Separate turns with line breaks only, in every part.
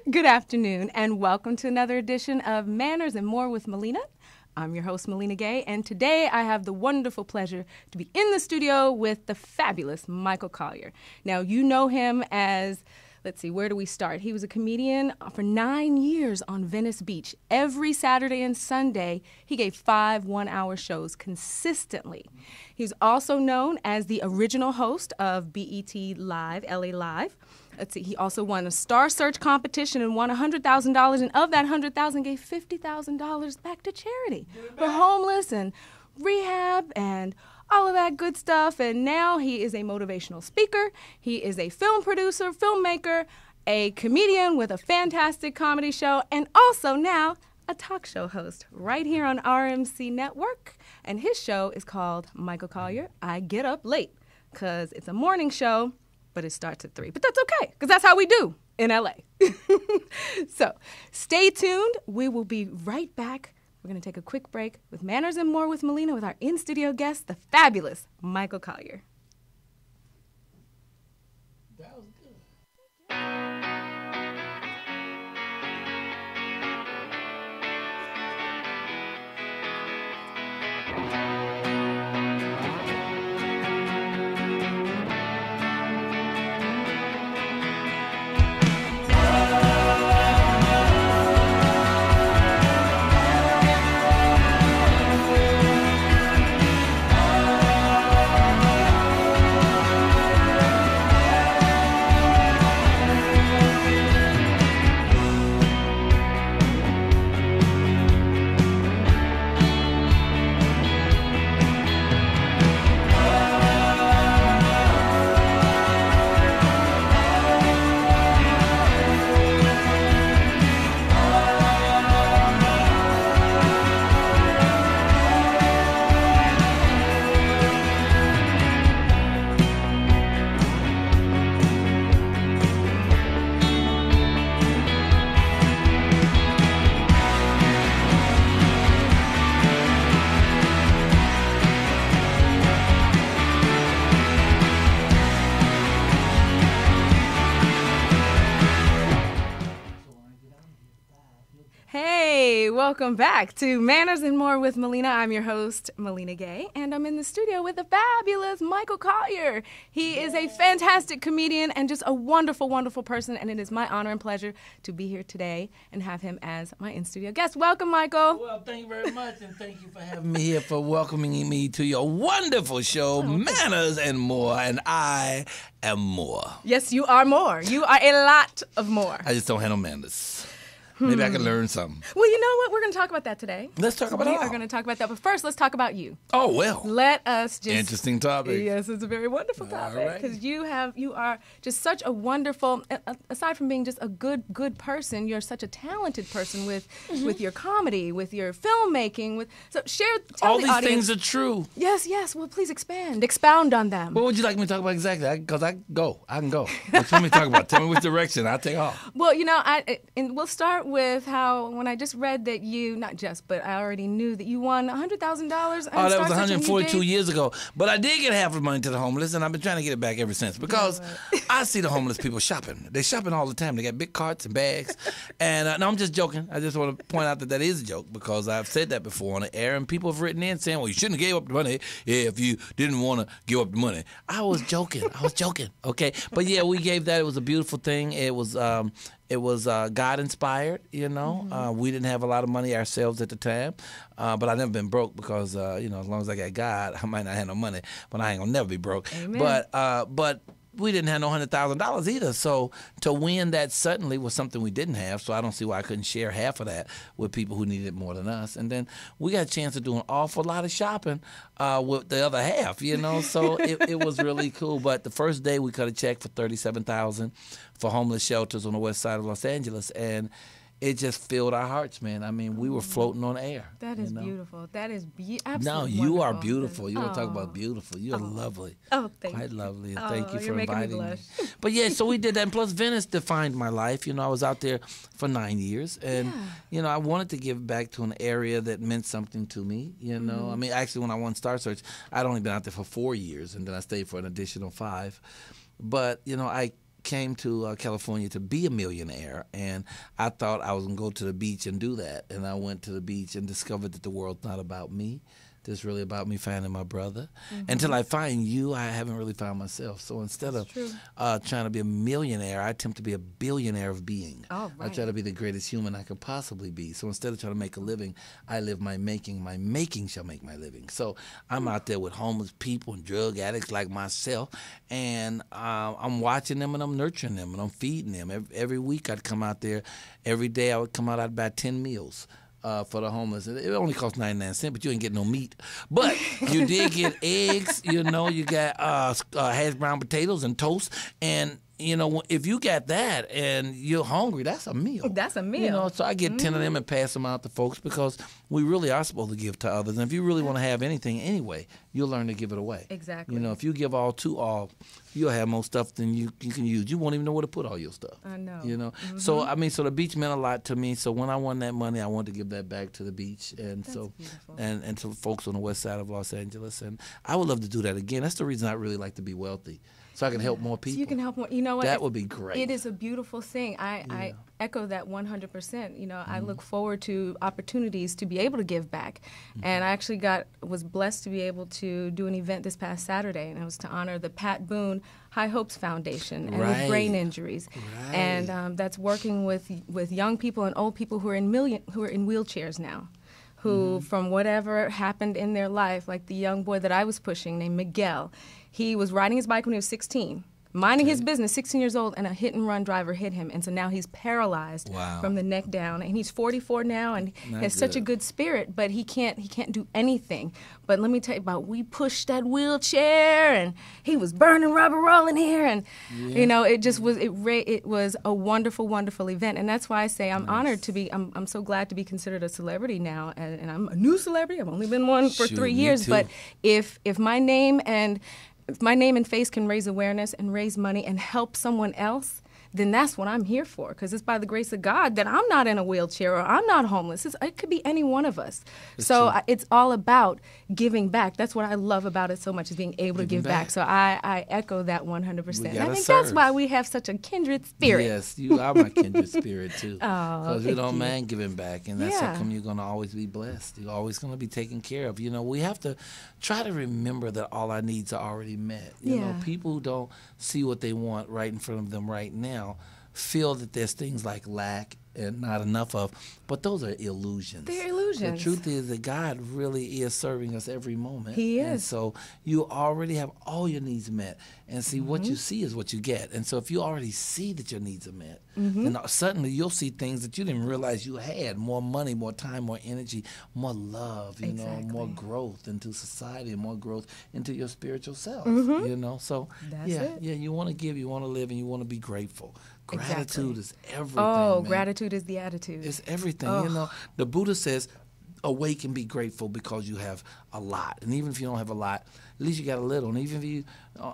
Good afternoon, and welcome to another edition of Manners and More with Millena. I'm your host, Millena Gay, and today I have the wonderful pleasure to be in the studio with the fabulous Michael Colyar. Now, you know him as, let's see, where do we start? He was a comedian for 9 years on Venice Beach. Every Saturday and Sunday, he gave 5 one-hour shows consistently. He's also known as the original host of BET Live, LA Live. Let's see, he also won a Star Search competition and won $100,000, and of that $100,000 gave $50,000 back to charity for homeless and rehab and all of that good stuff. And now he is a motivational speaker. He is a film producer, filmmaker, a comedian with a fantastic comedy show, and also now a talk show host right here on RMC Network. And his show is called Michael Colyar, I Get Up Late, because it's a morning show, but it starts at 3. But that's okay, because that's how we do in LA. So stay tuned. We will be right back. We're going to take a quick break with Manners and More with Millena with our in-studio guest, the fabulous Michael Colyar.
That was good.
Welcome back to Manners and More with Millena. I'm your host, Millena Gay, and I'm in the studio with the fabulous Michael Colyar. He is a fantastic comedian and just a wonderful, wonderful person, and it is my honor and pleasure to be here today and have him as my in-studio guest. Welcome, Michael.
Well, thank you very much, and thank you for having me here, for welcoming me to your wonderful show, Manners and More, and I am more.
Yes, you are more. You are a lot of more.
I just don't have no manners. Maybe I can learn something.
Well, you know what? We're going to talk about that today.
Let's talk about it.
We are going to talk about that. But first, let's talk about you.
Oh, well.
Let us just...
Interesting topic.
Yes, it's a very wonderful topic. Because you are just such a wonderful... Aside from being just a good person, you're such a talented person with your comedy, with your filmmaking. Tell
all
the
these
audience,
things are true.
Yes, yes. Well, please expound on them.
What would you like me to talk about exactly? Because I can go. What you want me to talk about? Tell me which direction. I'll take off.
Well, and we'll start with how when I just read that you, not just, but I already knew that you won $100,000?
Oh, that was 142 years ago. But I did get half of the money to the homeless, and I've been trying to get it back ever since because I see the homeless people shopping. They shopping all the time. They got big carts and bags. And no, I'm just joking. I just want to point out that that is a joke because I've said that before on the air, and people have written in saying, well, you shouldn't have gave up the money if you didn't want to give up the money. I was joking. Okay. But yeah, we gave that. It was a beautiful thing. It was God inspired, you know. We didn't have a lot of money ourselves at the time, but I never been broke because you know, as long as I got God, I might not have no money, but I ain't gonna never be broke.
Amen.
But we didn't have no $100,000 either. So to win that suddenly was something we didn't have. So I don't see why I couldn't share half of that with people who needed it more than us. And then we got a chance to do an awful lot of shopping with the other half, you know. So it was really cool. But the first day we cut a check for $37,000 for homeless shelters on the west side of Los Angeles, and it just filled our hearts, man. I mean, we were floating on air.
That is beautiful. That is absolutely
No, you
wonderful.
are beautiful. You want to talk about beautiful. You're lovely.
Oh, thank
Quite
you.
lovely. And thank you for
you're making me
inviting me.
blush.
But yeah, so we did that. And plus, Venice defined my life. You know, I was out there for 9 years. And, you know, I wanted to give back to an area that meant something to me. You know, I mean, actually, when I won Star Search, I'd only been out there for 4 years. And then I stayed for an additional 5. But, you know, I came to California to be a millionaire, and I thought I was going to go to the beach and do that. And I went to the beach and discovered that the world's not about me. It's really about me finding my brother. Until I find you, I haven't really found myself. So instead of trying to be a millionaire, I attempt to be a billionaire of being.
Oh, right.
I try to be the greatest human I could possibly be. So instead of trying to make a living, I live my making shall make my living. So I'm out there with homeless people and drug addicts like myself, and I'm watching them and I'm nurturing them and I'm feeding them. Every week I'd come out there. Every day I would come out, I'd buy 10 meals. For the homeless. It only cost 99 cents, but you ain't get no meat. But you did get eggs, you know, you got hash brown potatoes and toast. And, you know, if you got that and you're hungry, that's a meal.
That's a meal.
You know, so I get 10 of them and pass them out to folks because we really are supposed to give to others. And if you really want to have anything anyway, you'll learn to give it away.
Exactly.
You know, if you give all to all, you'll have more stuff than you can use. You won't even know where to put all your stuff.
I know.
You know. So I mean, so the beach meant a lot to me. So when I won that money, I wanted to give that back to the beach, and
That's
so
beautiful.
and to folks on the west side of Los Angeles. And I would love to do that again. That's the reason I really like to be wealthy, so I can help more people.
So you can help more. You know what?
That would be great.
It is a beautiful thing. I echo that 100%. You know, I look forward to opportunities to be able to give back. And I actually was blessed to be able to do an event this past Saturday, and it was to honor the Pat Boone High Hopes Foundation and with brain injuries.
Right.
And that's working with young people and old people who are in wheelchairs now, who from whatever happened in their life, like the young boy that I was pushing named Miguel, he was riding his bike when he was 16. Minding his business, 16 years old, and a hit-and-run driver hit him. And so now he's paralyzed from the neck down. And he's 44 now, and he has such a good spirit, but he can't do anything. But let me tell you about, we pushed that wheelchair, and he was burning rubber rolling here. And, you know, it was a wonderful, wonderful event. And that's why I say I'm honored to be, I'm so glad to be considered a celebrity now. And I'm a new celebrity. I've only been one for 3 years. But if my name and face can raise awareness and raise money and help someone else, then that's what I'm here for, because it's by the grace of God that I'm not in a wheelchair or I'm not homeless. It could be any one of us. It's all about giving back. That's what I love about it so much, is being able to give back. So I echo that 100%. And I think that's why we have such a kindred spirit.
Yes, you are my kindred spirit, too. Because you don't
you.
mind giving back, and that's how come you're going to always be blessed. You're always going to be taken care of. You know, we have to try to remember that all our needs are already met. You know, people who don't see what they want right in front of them right now feel that there's things like lack and not enough of, but those are illusions.
They're illusions.
The truth is that God really is serving us every moment.
He is.
And so you already have all your needs met. And see, what you see is what you get. And so if you already see that your needs are met, then suddenly you'll see things that you didn't realize you had: more money, more time, more energy, more love, you know, more growth into society, and more growth into your spiritual self, you know. So, you want to give, you want to live, and you want to be grateful. Gratitude is everything.
Oh,
man.
gratitude is the attitude.
It's everything. You know, the Buddha says, awake and be grateful because you have a lot. And even if you don't have a lot, at least you got a little. And even if you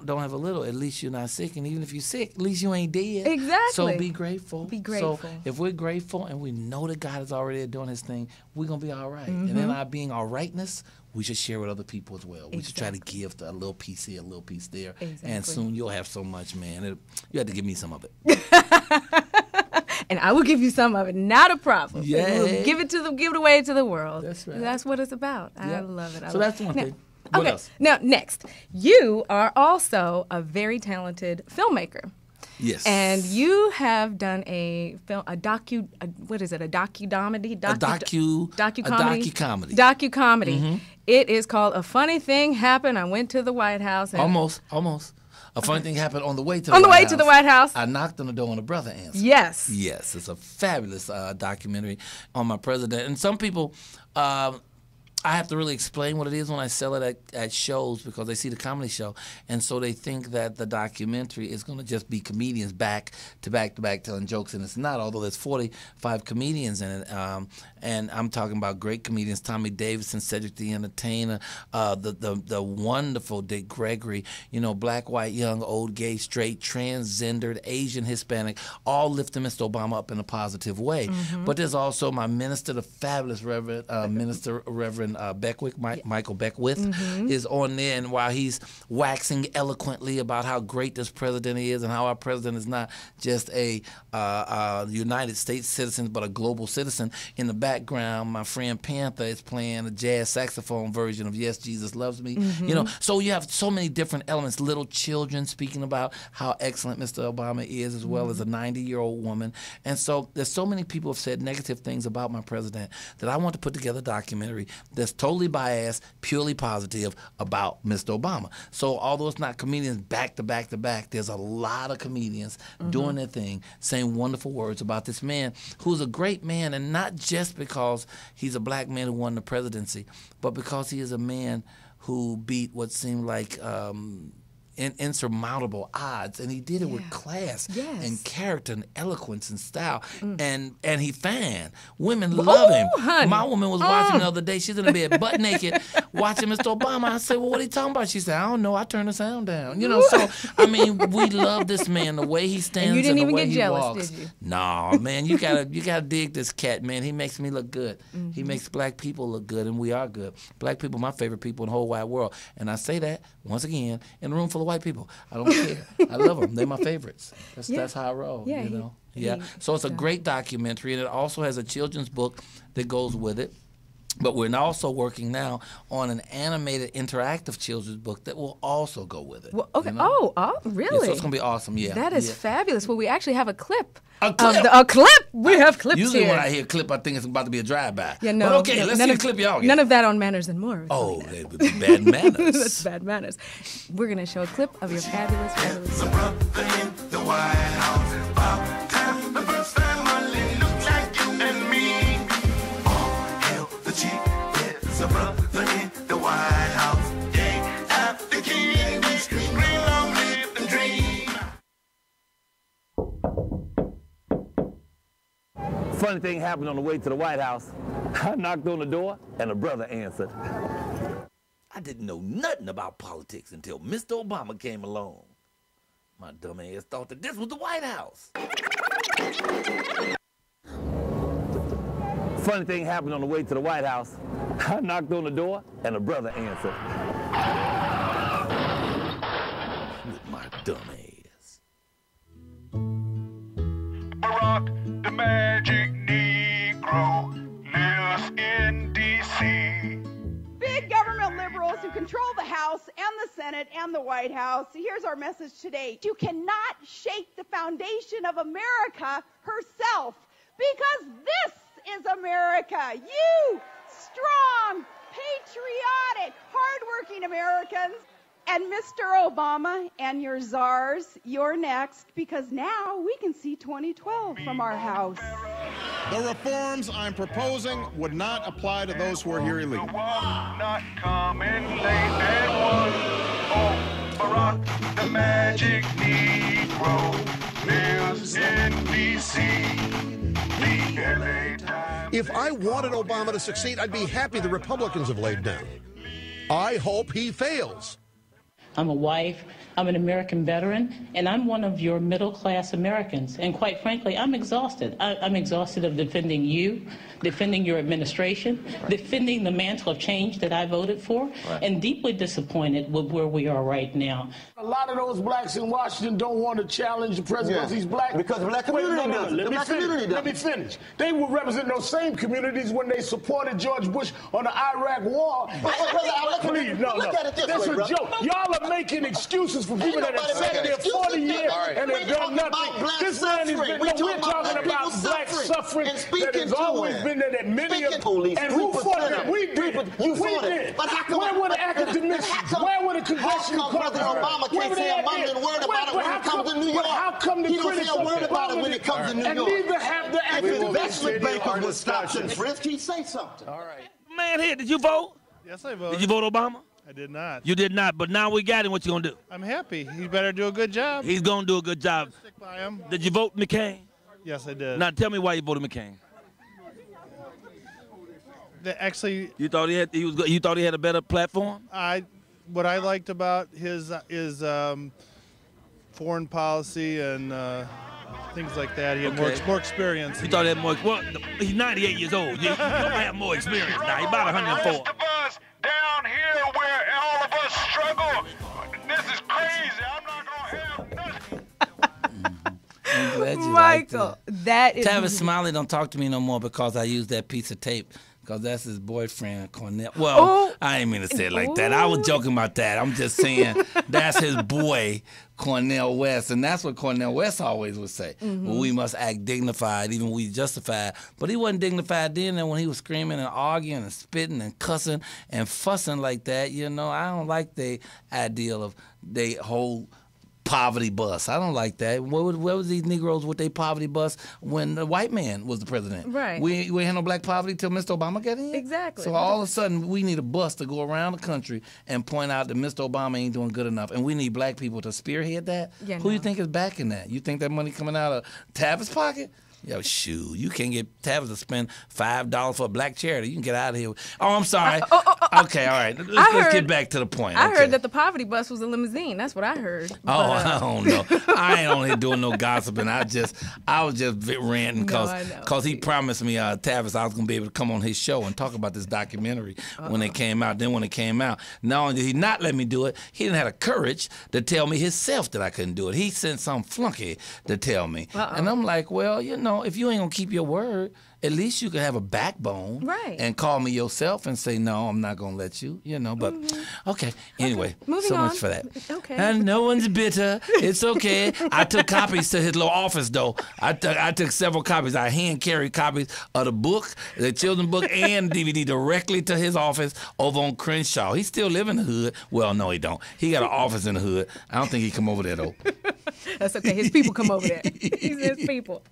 don't have a little, at least you're not sick. And even if you're sick, at least you ain't dead.
Exactly.
So be grateful.
Be grateful.
So if we're grateful and we know that God is already doing his thing, we're going to be all right. And in our being all rightness, we should share with other people as well. We should try to give a little piece here, a little piece there.
Exactly.
And soon you'll have so much, man. You have to give me some of it.
And I will give you some of it. Not a problem.
Yeah.
We'll give it away to the world.
That's right.
That's what it's about.
Yep.
I love it.
So that's one thing. What else?
Now, next, you are also a very talented filmmaker.
Yes.
And you have done a docu-comedy?
Mm-hmm.
It is called A Funny Thing Happened. I Went to the White House. And
Almost. A funny thing happened on the way to the
White House.
I knocked on the door and a brother answered.
Yes.
Yes, it's a fabulous documentary on my president. And some people, I have to really explain what it is when I sell it at shows because they see the comedy show. And so they think that the documentary is going to just be comedians back to back telling jokes. And it's not, although there's 45 comedians in it. And I'm talking about great comedians, Tommy Davidson, Cedric the Entertainer, the wonderful Dick Gregory, black, white, young, old, gay, straight, transgendered, Asian, Hispanic, all lifting Mr. Obama up in a positive way. But there's also my minister, the fabulous Reverend Beckwith, Michael Beckwith, is on there, and while he's waxing eloquently about how great this president is and how our president is not just a United States citizen but a global citizen, in the background my friend Panther is playing a jazz saxophone version of Yes, Jesus Loves Me. So you have so many different elements, little children speaking about how excellent Mr. Obama is, as well as a 90-year-old woman. And so there's so many people have said negative things about my president that I want to put together a documentary that's totally biased, purely positive about Mr. Obama. So although it's not comedians back to back to back, there's a lot of comedians doing their thing, saying wonderful words about this man who's a great man, and not just because he's a black man who won the presidency, but because he is a man who beat what seemed like insurmountable odds, and he did it with class and character and eloquence and style, and he fine. Women love him.
Honey.
My woman was watching the other day. She's in the bed butt naked watching Mr. Obama. I said, well, what are you talking about? She said, I don't know. I turned the sound down. So I mean, we love this man, the way he stands
and you didn't
and the
even
way
get
he
jealous,
walks.
did you?
No, man, you gotta dig this cat, man. He makes me look good. He makes black people look good, and we are good. Black people, my favorite people in the whole wide world, and I say that once again in a room full of white people. I don't care. I love them. They're my favorites. That's how I roll.
Yeah,
So it's a great documentary, and it also has a children's book that goes with it. But we're also working now on an animated interactive children's book that will also go with it.
Well, okay. Oh, really?
Yeah, so it's going to be awesome, yeah.
That is fabulous. Well, we actually have a clip.
A clip?
A clip? We have clips
Usually
here.
when I hear a clip, I think it's about to be a drive-by.
Yeah, no.
But okay, let's see a clip y'all get.
None of that on Manners and More.
Oh, that would be bad manners.
That's bad manners. We're going to show a clip of your fabulous
The brother in the White House. About time, the first family looks like you and me. All hail the chief is a brother in the White House. Day after king, we scream, long live the dream.
Funny thing happened on the way to the White House. I knocked on the door and a brother answered.
I didn't know nothing about politics until Mr. Obama came along. My dumb ass thought that this was the White House.
Funny thing happened on the way to the White House. I knocked on the door and a brother answered.
With my dumb ass.
Barack, the magic Negro, lives in D.C.
Big government liberals who control the House and the Senate and the White House. Here's our message today. You cannot shake the foundation of America herself, because this is America. You, strong, patriotic, hardworking Americans. And Mr. Obama and your czars, you're next, because now we can see 2012 from our house.
The reforms I'm proposing would not apply to those who are here illegally.
Not coming late and one. Oh, Barack, the magic Negro, lives in D.C. The LA Times.
If I wanted Obama to succeed, I'd be happy the Republicans have laid down. I hope he fails.
I'm a wife, I'm an American veteran, and I'm one of your middle-class Americans. And quite frankly, I'm exhausted. I'm exhausted of defending you, defending your administration, defending the mantle of change that I voted for, and deeply disappointed with where we are right now.
A lot of those blacks in Washington don't want to challenge the president because he's black.
Because the black community does.
Let me finish. They will represent those same communities when they supported George Bush on the Iraq war. Please, no. That's a joke. Y'all are making excuses for people that have sat there 40 years and have done nothing. This man has been, we're talking about black suffering that has always been there, that many of, and who fought it? We did. We did. Where were the academicians? Where were the congressional
Obama can't say a mumbling word about it when it comes to New York.
How come the critics
don't say a word about it when it comes to New York?
And neither have the academics.
Investment bankers with stops and frisk. He say something.
All right. Man here, did you vote?
Yes, I voted.
Did you vote Obama?
I did not.
You did not, but now we got him. What you gonna do?
I'm happy. He better do a good job.
He's gonna do a good job.
Stick by him.
Did you vote McCain?
Yes, I did.
Now tell me why you voted McCain.
Actually,
you thought he had a better platform?
What I liked about his foreign policy and things like that. He had more experience.
You thought he had more? Well, he's 98 years old. You don't have more experience now. He's about 104.
Down here where all of us struggle. This is crazy. I'm not gonna have nothing.
Michael, that is.
Tavis Smiley don't talk to me no more because I used that piece of tape. Because that's his boyfriend, Cornell. Well, I didn't mean to say it like that. I was joking about that. I'm just saying that's his boy, Cornell West. And that's what Cornell West always would say. Well, we must act dignified, even when we justified. But he wasn't dignified then, and when he was screaming and arguing and spitting and cussing and fussing like that, you know, I don't like the ideal of they whole poverty bus. I don't like that. Where was these Negroes with their poverty bus when the white man was the president?
Right.
We ain't had no black poverty till Mr. Obama got in.
Exactly.
So all of a sudden, we need a bus to go around the country and point out that Mr. Obama ain't doing good enough, and we need black people to spearhead that.
Yeah,
Who you think is backing that? You think that money coming out of Tavis' pocket? Yo, shoot, you can't get Tavis to spend $5 for a black charity. You can get out of here. Oh, I'm sorry. Okay, all right. Let's get back to the point.
I heard that the poverty bus was a limousine. That's what I heard.
I don't know. I ain't on here doing no gossiping. I was just ranting because he promised me, Tavis, I was going to be able to come on his show and talk about this documentary when it came out. Then when it came out, not only did he not let me do it, he didn't have the courage to tell me himself that I couldn't do it. He sent some flunky to tell me. And I'm like, well, you know, if you ain't going to keep your word, at least you can have a backbone and call me yourself and say, no, I'm not going to let you, you know. But, okay, anyway,
moving
so
on.
much for that.
Okay.
And no one's bitter. It's okay. I took copies to his little office, though. I took several copies. I hand-carried copies of the book, the children's book, and DVD directly to his office over on Crenshaw. He still live in the hood. Well, no, he don't. He got an office in the hood. I don't think he come over there, though.
That's okay. His people come over there. He's his people.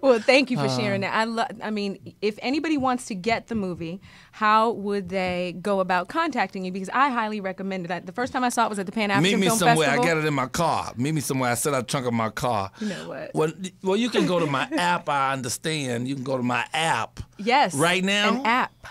Well, thank you for sharing that. I mean, if anybody wants to get the movie, how would they go about contacting you? Because I highly recommend it. The first time I saw it was at the Pan African Film Festival.
Meet me somewhere. I got it in my car. Meet me somewhere. I set out the trunk of my car.
You know what?
Well, you can go to my app. I understand. You can go to my app.
Yes.
Right now?
An app.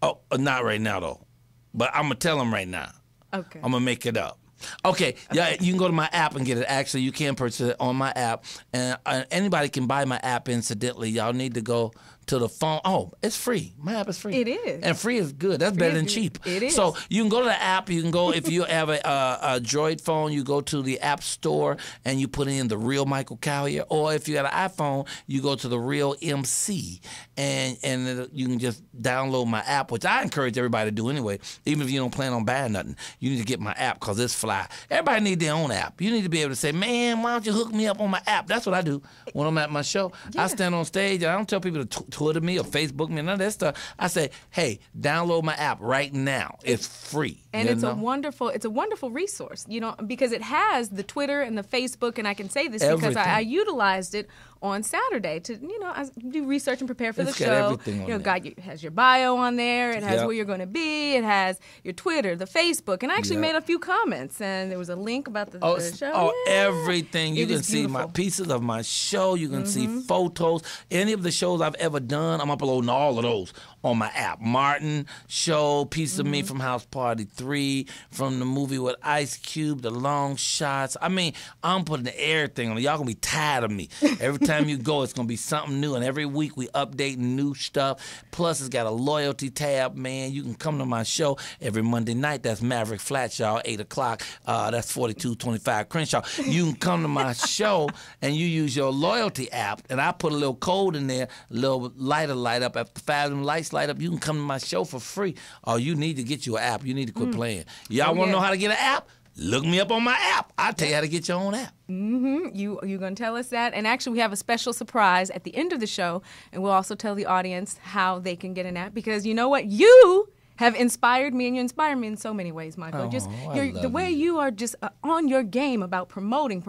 Oh, not right now, though. But I'm going to tell them right now.
Okay.
I'm going to make it up. Okay, yeah, you can go to my app and get it. Actually, you can purchase it on my app. And anybody can buy my app, incidentally. Y'all need to go to the phone. Oh, it's free. My app is free.
It is.
And free is good. That's better than cheap.
It is.
So you can go to the app. You can go, if you have a Droid phone, you go to the App Store and you put in The Real Michael Colyar. Or if you got an iPhone, you go to The Real MC. And you can just download my app, which I encourage everybody to do anyway. Even if you don't plan on buying nothing, you need to get my app because it's fly. Everybody needs their own app. You need to be able to say, man, why don't you hook me up on my app? That's what I do when I'm at my show. Yeah. I stand on stage. I don't tell people to Twitter me or Facebook me, none of that stuff. I say, hey, download my app right now. It's free.
And it's a wonderful resource, you know, because it has the Twitter and the Facebook, and I can say this because I utilized it on Saturday to, do research and prepare for the
It's
show.
got everything on there.
It has your bio on there. It has
Yep.
where you're going to be. It has your Twitter, the Facebook, and I actually
Yep.
made a few comments, and there was a link about the show.
Oh,
Yeah.
everything. You
It
can
is
see my
beautiful.
pieces of my show. You can see photos. Any of the shows I've ever done, I'm uploading all of those on my app. Martin Show, Piece of Me from House Party 3, from the movie with Ice Cube, The Long Shots. I mean, I'm putting everything on it. Y'all going to be tired of me. Every time you go, it's going to be something new. And every week we update new stuff. Plus, it's got a loyalty tab, man. You can come to my show every Monday night. That's Maverick Flats, y'all, 8 o'clock. That's 4225 Crenshaw. You can come to my show and you use your loyalty app, and I put a little code in there, a little lighter light up. After 5 of them lights light up, you can come to my show for free. Oh, you need to get you an app. You need to quit playing. Y'all want to know how to get an app? Look me up on my app. I'll tell you how to get your own app.
You're going to tell us that. And actually, we have a special surprise at the end of the show, and we'll also tell the audience how they can get an app, because you know what? You have inspired me, and you inspire me in so many ways, Michael. The way you are just on your game about promoting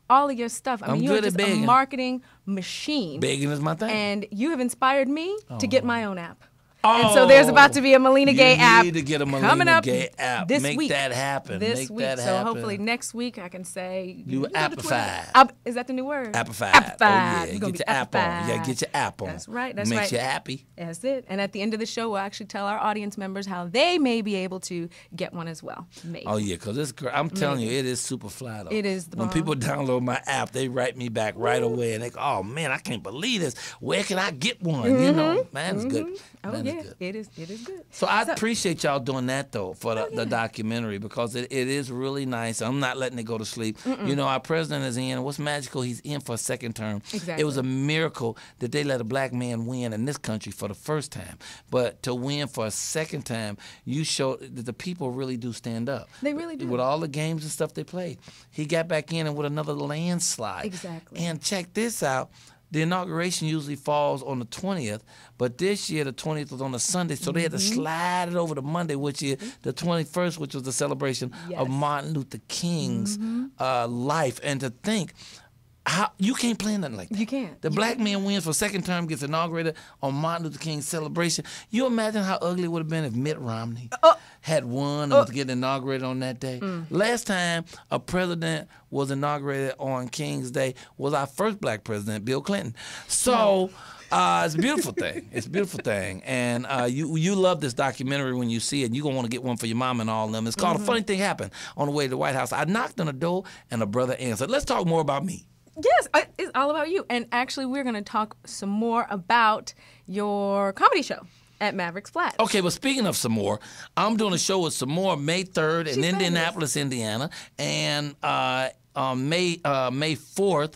all of your stuff. I mean, you are just a marketing machine.
Begging is my thing.
And you have inspired me to get my own app. And so there's about to be a Millena Gay app.
You need to get a
coming
Millena
up
Gay app.
this
Make
week.
that happen.
This
Make
week.
that
So
happen.
hopefully next week I can say
You appified.
Is that the new word?
Appified.
Appified.
Oh, yeah.
We're
Get
gonna
your
be
app on. You got to
appified.
get your app on.
That's right. That's
Makes
right.
you happy.
That's it. And at the end of the show, we'll actually tell our audience members how they may be able to get one as well. Maybe.
Oh, yeah, because it's great. I'm telling you, it is super fly, though.
It is the
When
bomb.
people download my app, they write me back right away, and they go, oh, man, I can't believe this. Where can I get one? You know, man, it's good.
Oh,
Man,
yeah.
it's good.
It is good.
So I appreciate y'all doing that, though, for the documentary, because it is really nice. I'm not letting it go to sleep. You know, our president is in. What's magical, he's in for a second term.
Exactly.
It was a miracle that they let a black man win in this country for the first time. But to win for a second time, you showed that the people really do stand up.
They really do.
With all the games and stuff they played. He got back in and with another landslide.
Exactly.
And check this out. The inauguration usually falls on the 20th, but this year the 20th was on a Sunday, so they had to slide it over to Monday, which is the 21st, which was the celebration of Martin Luther King's life. And to think, how you can't plan nothing like that.
You can't.
The black man wins for second term, gets inaugurated on Martin Luther King's celebration. You imagine how ugly it would have been if Mitt Romney had won and was getting inaugurated on that day. Last time a president was inaugurated on King's Day was our first black president, Bill Clinton. So it's a beautiful thing. It's a beautiful thing. And you love this documentary when you see it. You're going to want to get one for your mom and all of them. It's called A Funny Thing Happened on the way to the White House. I knocked on the door and a brother answered. Let's talk more about me.
Yes, it's all about you. And actually, we're going to talk some more about your comedy show at Maverick's Flats.
Okay, but speaking of some more, I'm doing a show with some more May 3rd in Indianapolis, Indiana, and May 4th,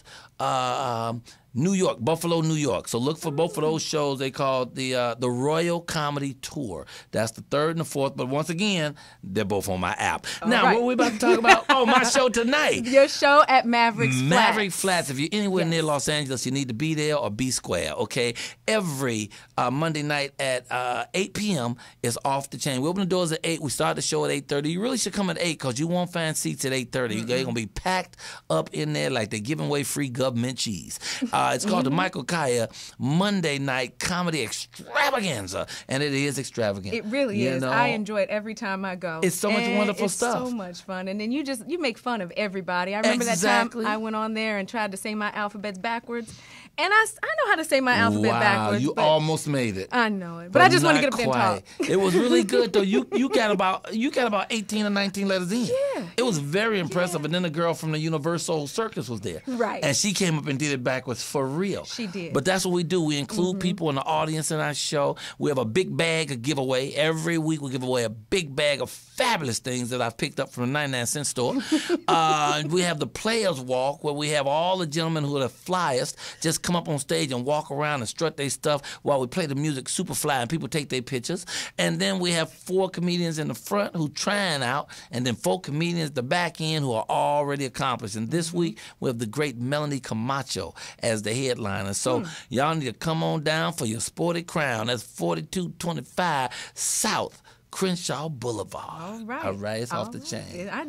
New York, Buffalo, New York. So look for both of those shows. They call the Royal Comedy Tour. That's the 3rd and the 4th. But once again, they're both on my app. Now, what are we about to talk about? Oh, my show tonight.
Your show at Maverick's Flats.
Maverick Flats. If you're anywhere near Los Angeles, you need to be there or be square, okay? Every Monday night at 8 p.m. is off the chain. We open the doors at 8. We start the show at 8:30. You really should come at 8 because you won't find seats at 8:30. They're going to be packed up in there like they're giving away free government cheese. It's called the Michael Colyar Monday Night Comedy Extravaganza, and it is extravagant.
It really
you
is.
know?
I enjoy it every time I go.
It's so much wonderful stuff.
It's so much fun. And then you make fun of everybody. I remember that time I went on there and tried to say my alphabets backwards. And I know how to say my alphabet backwards.
You almost made it.
I know it. But I just want to get up there and talk.
It was really good though. You got about 18 or 19 letters in.
Yeah.
It was very impressive. And then the girl from the Universal Circus was there.
Right.
And she came up and did it backwards for real.
She did.
But that's what we do. We include people in the audience in our show. We have a big bag of giveaway. Every week we give away a big bag of fabulous things that I've picked up from the 99-cent store. We have the Players Walk where we have all the gentlemen who are the flyest just come up on stage and walk around and strut their stuff while we play the music super fly and people take their pictures. And then we have 4 comedians in the front who trying out, and then 4 comedians at the back end who are already accomplished. And this week we have the great Melanie Camacho as the headliner. So y'all need to come on down for your sporty crown. That's 4225 South Crenshaw Boulevard.
All right.
All right, it's off the chain.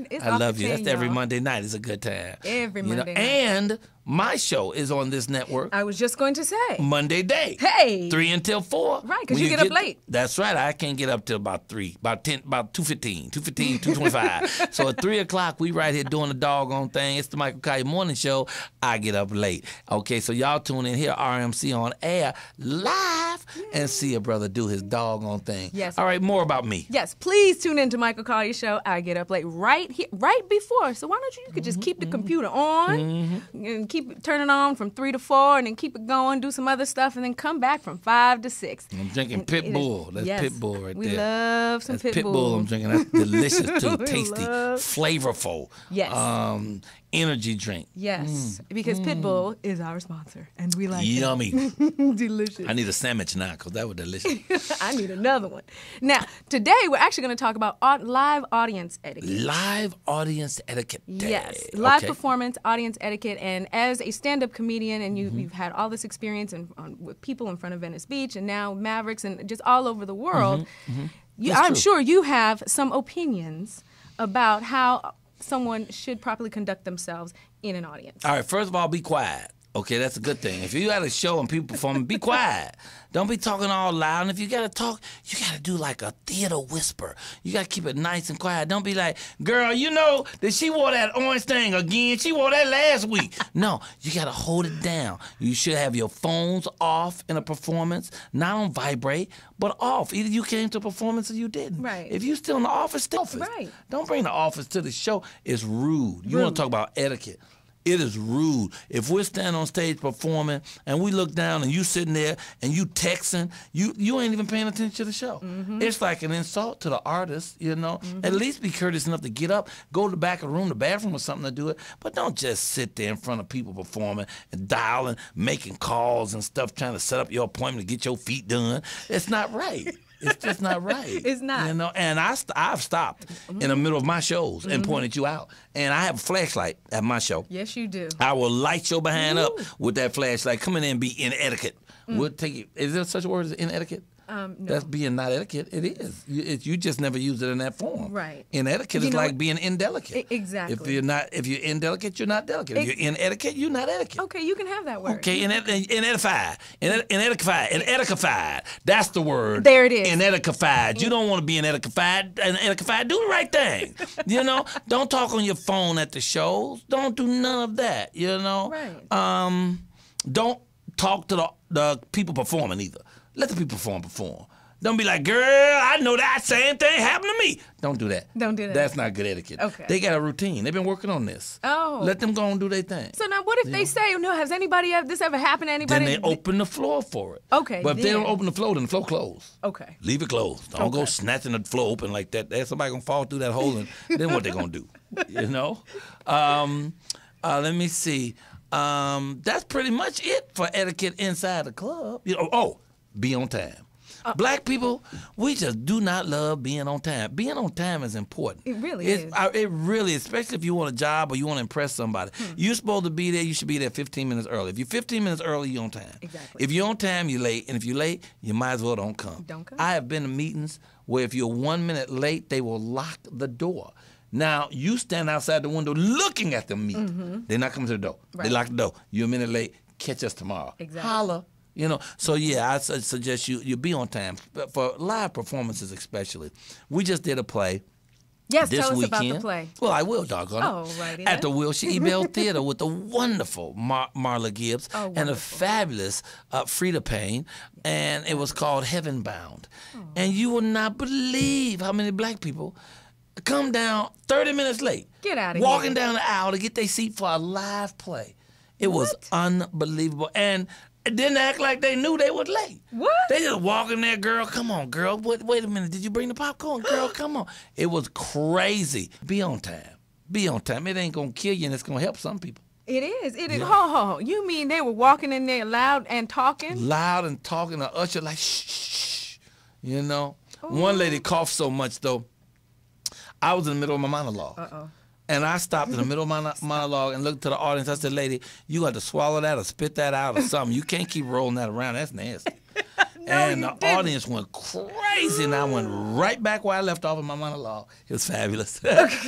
It's
I
off
love
the
you.
chain,
That's every
y'all.
Monday night. It's a good time.
Every Monday night.
And My show is on this network.
I was just going to say.
Monday day.
Hey.
3 until 4.
Right, because you get up late.
That's right. I can't get up till about 3, about 2:15, 2:25. So at 3 o'clock, we right here doing the doggone thing. It's the Michael Colyar Morning Show. I get up late. Okay, so y'all tune in here, RMC on air, live, and see a brother do his doggone thing.
Yes.
All right, more about me.
Yes, please tune in to Michael Colyar Show. I get up late right here, right before. So why don't you could just keep the computer on and keep it turning on from 3 to 4 and then keep it going, do some other stuff, and then come back from 5 to 6.
I'm drinking Pit Bull. That's Pit Bull right there.
We love some
Pit
Bull.
Bull I'm drinking. That's delicious too, tasty, flavorful.
Yes.
Energy drink.
Yes, because Pit Bull is our sponsor, and we like
Yummy.
it. Delicious.
I need a sandwich now because that was delicious.
I need another one. Now, today we're actually going to talk about live audience etiquette.
Live audience etiquette day.
Yes, live performance, audience etiquette, and as a stand-up comedian, and you've had all this experience with people in front of Venice Beach, and now Mavericks, and just all over the world, I'm sure you have some opinions about how someone should properly conduct themselves in an audience.
All right, first of all, be quiet. Okay, that's a good thing. If you got a show and people performing, be quiet. Don't be talking all loud. And if you got to talk, you got to do like a theater whisper. You got to keep it nice and quiet. Don't be like, girl, you know that she wore that orange thing again. She wore that last week. No, you got to hold it down. You should have your phones off in a performance, not on vibrate, but off. Either you came to a performance or you didn't.
Right.
If you still in the office, stay office.
Right.
Don't bring the office to the show. It's rude. You want to talk about etiquette. It is rude. If we're standing on stage performing and we look down and you sitting there and you texting, you ain't even paying attention to the show. It's like an insult to the artist, you know. At least be courteous enough to get up, go to the back of the room, the bathroom or something to do it. But don't just sit there in front of people performing and dialing, making calls and stuff, trying to set up your appointment to get your feet done. It's not right. It's just not right.
It's not.
You know, and I've stopped in the middle of my shows and pointed you out. And I have a flashlight at my show.
Yes, you do.
I will light your behind up with that flashlight. Come in there and be in etiquette. We'll take it. Is there such a word as in etiquette?
No.
That's being not etiquette. It is. You just never use it in that form.
Right.
In etiquette is like being indelicate.
Exactly.
If you're indelicate, you're not delicate. If you're in etiquette, you're not etiquette.
Okay, you can have that word.
Okay, inedified. Inedified. That's the word.
There it is.
Inedified. You don't want to be inedified. Do the right thing. You know, don't talk on your phone at the shows. Don't do none of that. You know.
Right.
Don't talk to the people performing either. Let the people perform. Don't be like, girl, I know that same thing happened to me. Don't do that.
Don't do that.
That's not good etiquette.
Okay.
They got a routine. They've been working on this.
Oh.
Let them go and do their thing.
So now what if they say, no, has this ever happened to anybody?
Then they open the floor for it.
Okay.
But if they don't open the floor, then the floor closed.
Okay.
Leave it closed. Don't go snatching the floor open like that. There's somebody going to fall through that hole, and then what they going to do? You know? Let me see. That's pretty much it for etiquette inside the club. You know, be on time. Black people, we just do not love being on time. Being on time is important.
It really is.
It really, especially if you want a job or you want to impress somebody. You're supposed to be there. You should be there 15 minutes early. If you're 15 minutes early, you're on time.
Exactly.
If you're on time, you're late. And if you're late, you might as well don't come. I have been to meetings where if you're 1 minute late, they will lock the door. Now, you stand outside the window looking at them meet. They're not coming to the door.
Right.
They lock the door. You're a minute late. Catch us tomorrow.
Exactly.
Holla. You know, so yeah, I suggest you be on time for live performances, especially. We just did a play.
Yes,
this
tell us
weekend.
about the play.
Well, I will, doggone it.
Oh, righty.
At the Wilshire Ebell Theater with the wonderful Marla Gibbs and a fabulous Frida Payne, and it was called Heaven Bound. And you will not believe how many black people come down 30 minutes late.
Get out of
walking
here.
down the aisle to get their seat for a live play. It was unbelievable. And it didn't act like they knew they was late.
What?
They just walk in there, girl, come on, girl. Wait a minute, did you bring the popcorn? Girl, come on. It was crazy. Be on time. Be on time. It ain't going to kill you, and it's going to help some people.
It is. It is. Ho. You mean they were walking in there loud and talking?
Loud and talking to usher like, shh. You know? One lady coughed so much, though. I was in the middle of my monologue.
Uh-oh.
And I stopped in the middle of my monologue and looked to the audience. I said, lady, you got to swallow that or spit that out or something. You can't keep rolling that around. That's nasty. and the audience went crazy, and I went right back where I left off in my monologue. It was fabulous.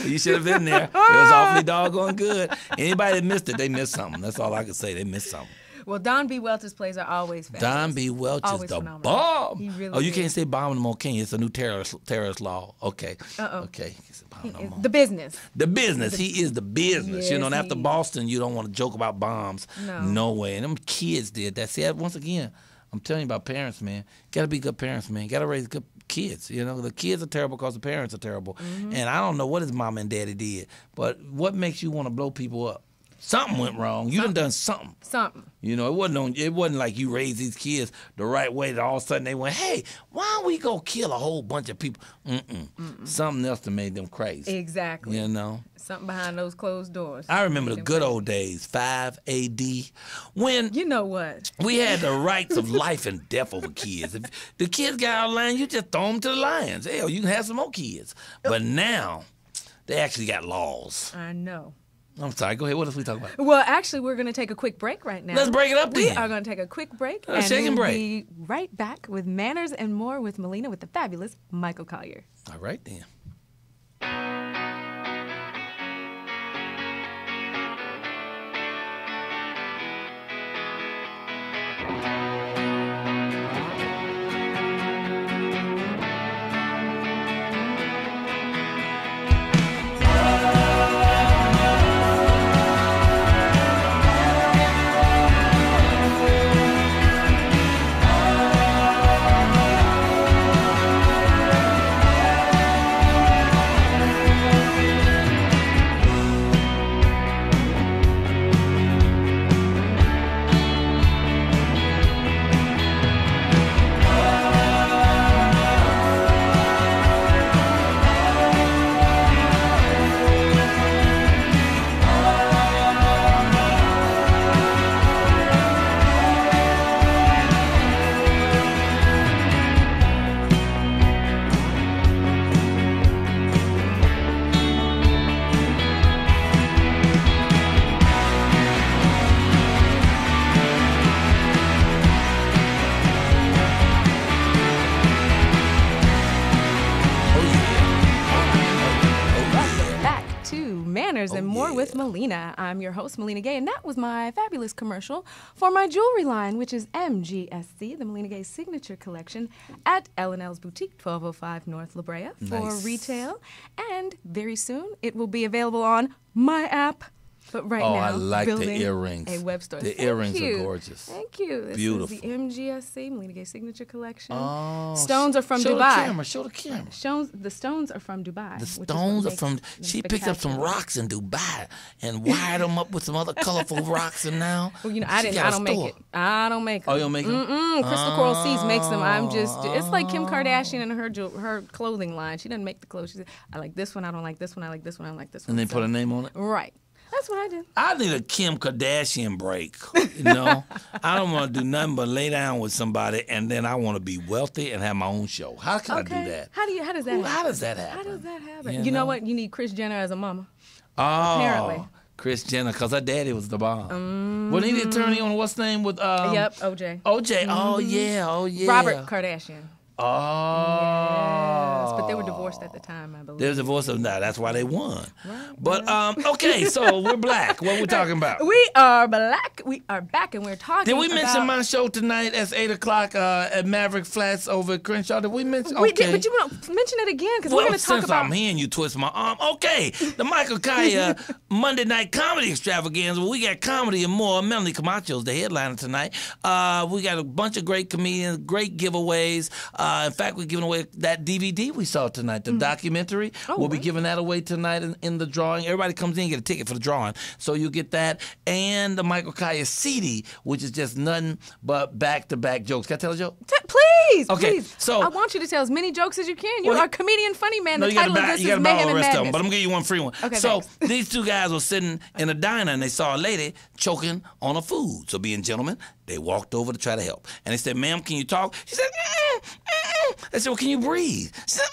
You should have been there. It was awfully doggone good. Anybody that missed it, they missed something. That's all I could say. They missed something.
Well, Don B. Welch's plays are always fabulous.
Don B. Welch is the
phenomenal.
bomb.
He really
you
is.
can't say bomb no more, can you? It's a new terrorist law. Okay.
Uh-oh.
Okay.
The business.
The business. He is the business.
Yes,
you know, and after
he is.
Boston, you don't want to joke about bombs.
No.
Way. And them kids did that. See, once again, I'm telling you about parents, man. Got to be good parents, man. Got to raise good kids. You know, the kids are terrible because the parents are terrible.
Mm-hmm.
And I don't know what his mom and daddy did, but what makes you want to blow people up? Something went wrong. You done something.
Something.
You know, it wasn't like you raised these kids the right way that all of a sudden they went, hey, why don't we go kill a whole bunch of people? Something else that made them crazy.
Exactly.
You know?
Something behind those closed doors.
I remember the good old days, 5 AD, when
you know what?
We had the rights of life and death over kids. If the kids got out of line, you just throw them to the lions. Hell, you can have some more kids. But now, they actually got laws.
I know.
I'm sorry. Go ahead. What else we talking about?
Well, actually, we're going to take a quick break right now.
Let's break it up then.
We are going to take a quick break. And
shake and
we'll
break.
be right back with Manners and More with Millena with the fabulous Michael Colyar.
All right, then.
And More with Millena. I'm your host, Millena Gay, and that was my fabulous commercial for my jewelry line, which is MGSC, the Millena Gay Signature Collection, at L&L's Boutique, 1205 North La Brea, for retail. And very soon, it will be available on my app. But right now,
I like the earrings.
A web store.
The earrings are gorgeous.
Thank you. This
Beautiful.
is the MGSC, Millena Gay Signature Collection.
Oh,
stones are from
Dubai.
Show
the camera.
The stones are from Dubai.
The stones are from. She picked up some rocks in Dubai and wired them up with some other colorful rocks, and now.
Well, you know, I don't make it. I don't make them.
Oh, you don't make them?
Crystal Coral Seeds makes them. It's like Kim Kardashian and her clothing line. She doesn't make the clothes. She said, I like this one. I don't like this one. I like this one. I don't like this one.
And they put a name on it.
Right. That's what I do.
I need a Kim Kardashian break, you know. I don't want to do nothing but lay down with somebody, and then I want to be wealthy and have my own show. How can I do that?
How does that happen?
How does that happen?
How does that happen? You know what? You need Kris Jenner as a mama.
Oh,
apparently.
Kris Jenner, because her daddy was the bomb. Wasn't he the attorney on what's name with?
Yep, OJ.
OJ. Oh yeah.
Robert Kardashian.
Oh.
Yes, but they were divorced at the time, I believe.
They were divorced. That's why they won. Right, but okay, so we're black. What we talking about?
We are black. We are back, and we're talking.
Did we mention my show tonight at 8:00 at Maverick Flats over at Crenshaw? Did we mention?
We did, but you want to mention it again because we're going to talk
since
about.
I'm hearing you twist my arm. Okay, the Michael Colyar Monday Night Comedy Extravaganza. We got comedy and more. Melanie Camacho's the headliner tonight. We got a bunch of great comedians, great giveaways. In fact, we're giving away that DVD we saw tonight, the documentary. We'll be giving that away tonight in the drawing. Everybody comes in and get a ticket for the drawing. So you get that. And the Michael Colyar CD, which is just nothing but back-to-back jokes. Can I tell a joke?
Please,
okay,
please.
So
I want you to tell as many jokes as you can. You are a comedian funny man. The title of this
you
is Mayhem and Madness.
But I'm going to give you one free one.
Okay,
so
thanks.
these two guys were sitting in a diner, and they saw a lady choking on her food. So being gentlemen, they walked over to try to help. And they said, ma'am, can you talk? She said, They said, well, can you breathe? She said,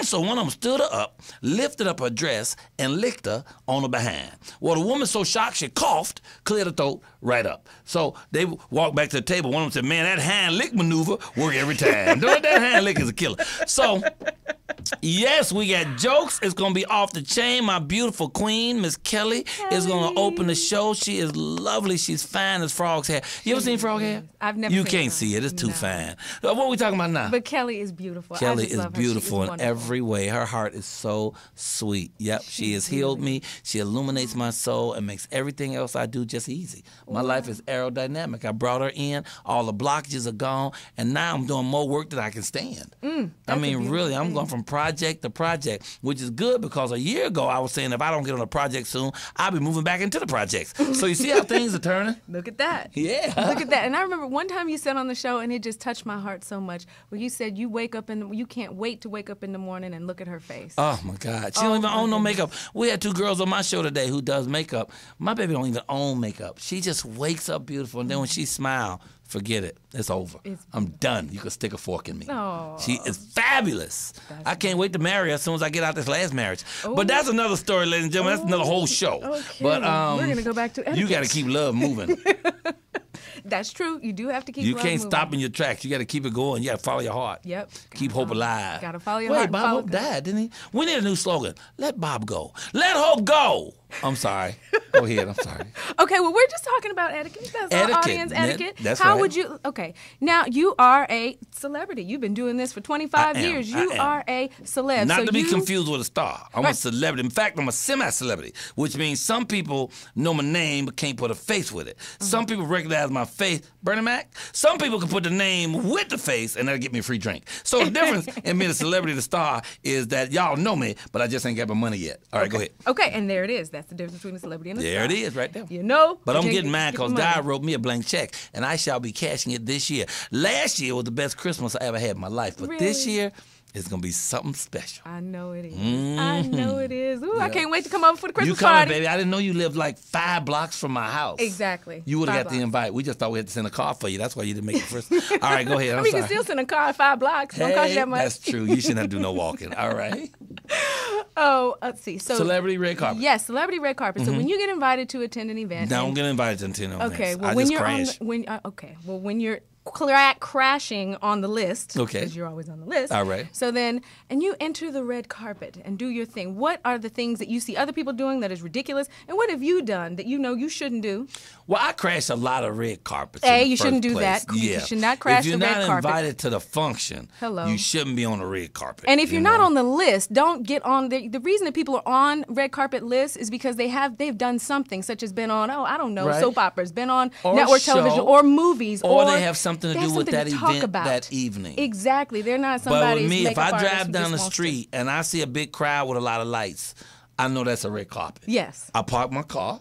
So one of them stood her up, lifted up her dress, and licked her on the behind. Well, the woman so shocked she coughed, cleared her throat right up. So they walked back to the table. One of them said, man, that hand lick maneuver work every time. That hand lick is a killer. So, yes, we got jokes. It's going to be off the chain. My beautiful queen, Miss Kelly, is going to open the show. She is lovely. She's fine as frog's hair. You ever seen frog hair?
I've never
You
seen
can't
her.
see it. It's too fine. What are we talking about now?
But Kelly is beautiful.
Kelly
I just
is
love her.
beautiful
She is
in every way. Her heart is so sweet. Yep, she has healed me. She illuminates my soul and makes everything else I do just easy. My life is aerodynamic. I brought her in. All the blockages are gone. And now I'm doing more work than I can stand. I mean, really, I'm going from project to project, which is good because a year ago I was saying if I don't get on a project soon, I'll be moving back into the projects. So you see how things are turning?
Look at that.
Yeah.
Look at that. And I remember one time you said on the show, and it just touched my heart so much, where you said you can't wait to wake up in the morning and look at her face.
Oh, my God. She don't even own no makeup. We had 2 girls on my show today who does makeup. My baby don't even own makeup. She just wakes up beautiful, and then when she smiles, forget it. It's over. I'm done. You can stick a fork in me.
Oh.
She is fabulous. I can't wait to marry her as soon as I get out this last marriage.
Oh.
But that's another story, ladies and gentlemen. That's another whole show.
Okay.
But
we're going to go back to etiquette.
you got to keep love moving.
That's true. You do have to keep
You
love
can't
moving.
stop in your tracks. You got to keep it going. You got to follow your heart.
Yep.
Keep hope alive.
Got to follow your
Wait,
heart.
Bob Hope died, didn't he? We need a new slogan. Let Bob go. Let Hope go. I'm sorry. Go ahead. I'm sorry.
Okay, well, we're just talking about etiquette. That's our
Etiquette.
audience etiquette.
That's
How
right.
would you, okay, now you are a celebrity. You've been doing this for 25
I am.
years.
I
You
am.
are a celeb.
Not
so
to be
you,
confused with a star. I'm a
Right.
celebrity. In fact, I'm a semi-celebrity, which means some people know my name but can't put a face with it. Some people recognize my face. Bernie Mac? Some people can put the name with the face and that'll get me a free drink. So the difference in being a celebrity and a star is that y'all know me, but I just ain't got my money yet. All right, go ahead.
Okay, and there it is. That's the difference between a celebrity and a
There
star.
it is right there.
You know.
But I'm
you
getting
get-
mine
get
because
the money.
God wrote me a blank check, and I shall be cashing it this year. Last year was the best Christmas I ever had in my life, but this
Really?
year it's going to be something special.
I know it is. I know it is. Ooh, I
Yeah.
can't wait to come over for the Christmas
You coming,
party.
baby. I didn't know you lived like 5 blocks from my house.
Exactly.
You would have
5
got the
blocks.
invite. We just thought we had to send a car for you. That's why you didn't make it first. All right, go ahead.
I
I'm
mean, you
sorry.
can still send a car 5 blocks. Don't cost you that much.
That's true. You shouldn't have to do no walking. All right.
Oh, let's see. So
Celebrity red carpet.
Yes, celebrity red carpet. So when you get invited to attend an event,
Don't
and-
get invited to attend no
okay.
events.
Well,
I
when
just
you're
crash.
when you're crashing on the list,
Okay.
because you're always on the list.
All right.
So then, and you enter the red carpet and do your thing. What are the things that you see other people doing that is ridiculous, and what have you done that you know you shouldn't do?
Well, I crash a lot of red carpets.
A,
in the
you shouldn't
first
do
place.
that. You
Yeah.
should not crash
if you're
the red
not
carpet.
invited to the function,
Hello.
you shouldn't be on the red carpet.
And if
you
you're not
know?
on the list, don't get on the reason that people are on red carpet lists is because they've done something, such as been on, I don't know,
Right.
soap operas, been on
Or
network
show,
television or movies,
or they have something to
they
do
have
with
something
that
to talk
event
about.
that evening.
Exactly. They're not
But
somebody's
with me, if
makeup
I
artist
drive
who
down
just
the
wants to-
street and I see a big crowd with a lot of lights, I know that's a red carpet.
Yes.
I park my car.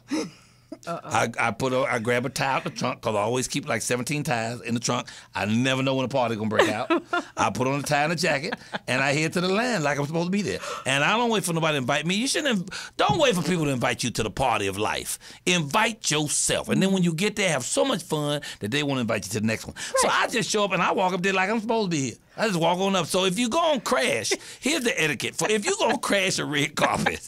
I grab a tie out the trunk because I always keep like 17 ties in the trunk. I never know when a party gonna break out. I put on a tie and a jacket and I head to the land like I'm supposed to be there. And I don't wait for nobody to invite me. You shouldn't. Don't wait for people to invite you to the party of life. Invite yourself, and then when you get there, have so much fun that they want to invite you to the next one. So I just show up and I walk up there like I'm supposed to be here. I just walk on up. So if you go on crash, here's the etiquette. If you go crash a red carpet,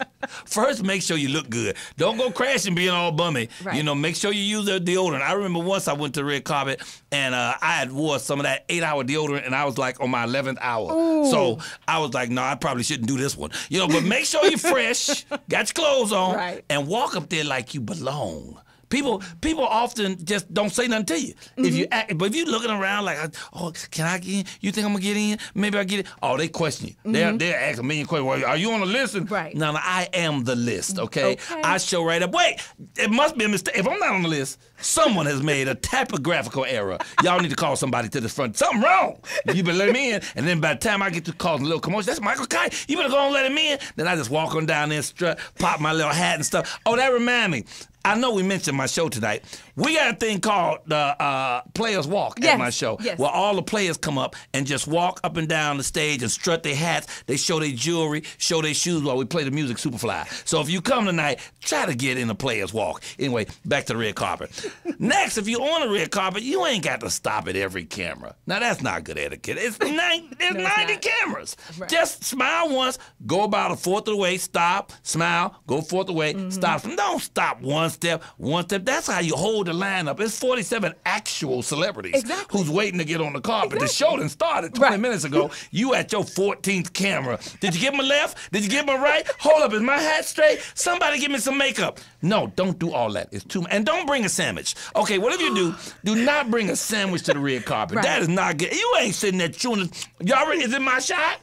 first make sure you look good. Don't go crashing being all bummy.
Right.
You know, make sure you use the deodorant. I remember once I went to the red carpet and I had wore some of that 8-hour deodorant and I was like on my 11th hour.
Ooh.
So I was like, no, I probably shouldn't do this one. You know, but make sure you're fresh, got your clothes on,
Right.
and walk up there like you belong. People often just don't say nothing to you. If you act, but if you looking around like, oh, can I get in? You think I'm gonna get in? Maybe I get it. Oh, they question you. They're asking a million questions. Well, are you on the list?
Right.
No, I am the list. Okay.
Okay.
I show right up. Wait, it must be a mistake. If I'm not on the list, someone has made a typographical error. Y'all need to call somebody to the front. Something wrong. You better let him in. And then by the time I get to causing a little commotion, that's Michael Colyar. You better go and let him in. Then I just walk on down there, strut, pop my little hat and stuff. Oh, that remind me. I know we mentioned my show tonight. We got a thing called the Players Walk at my show, where all the players come up and just walk up and down the stage and strut their hats. They show their jewelry, show their shoes while we play the music Superfly. So if you come tonight, try to get in the Players Walk. Anyway, back to the red carpet. Next, if you're on the red carpet, you ain't got to stop at every camera. Now, that's not good etiquette. There's 90 cameras. Right. Just smile once, go about a fourth of the way, stop, smile, go fourth of the way, stop. Don't stop one step. That's how you hold the line up. It's 47 actual celebrities who's waiting to get on the carpet. The show done started 20 minutes ago. You at your 14th camera. Did you give him a left? Did you give him a right? Hold up, is my hat straight? Somebody give me some makeup. No, don't do all that. It's too much. And don't bring a sandwich. Okay, whatever you do not bring a sandwich to the red carpet. That is not good. You ain't sitting there chewing. Y'all ready? Is it my shot?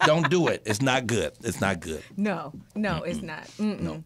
Don't do it. It's not good. It's not good.
No, it's not.
No.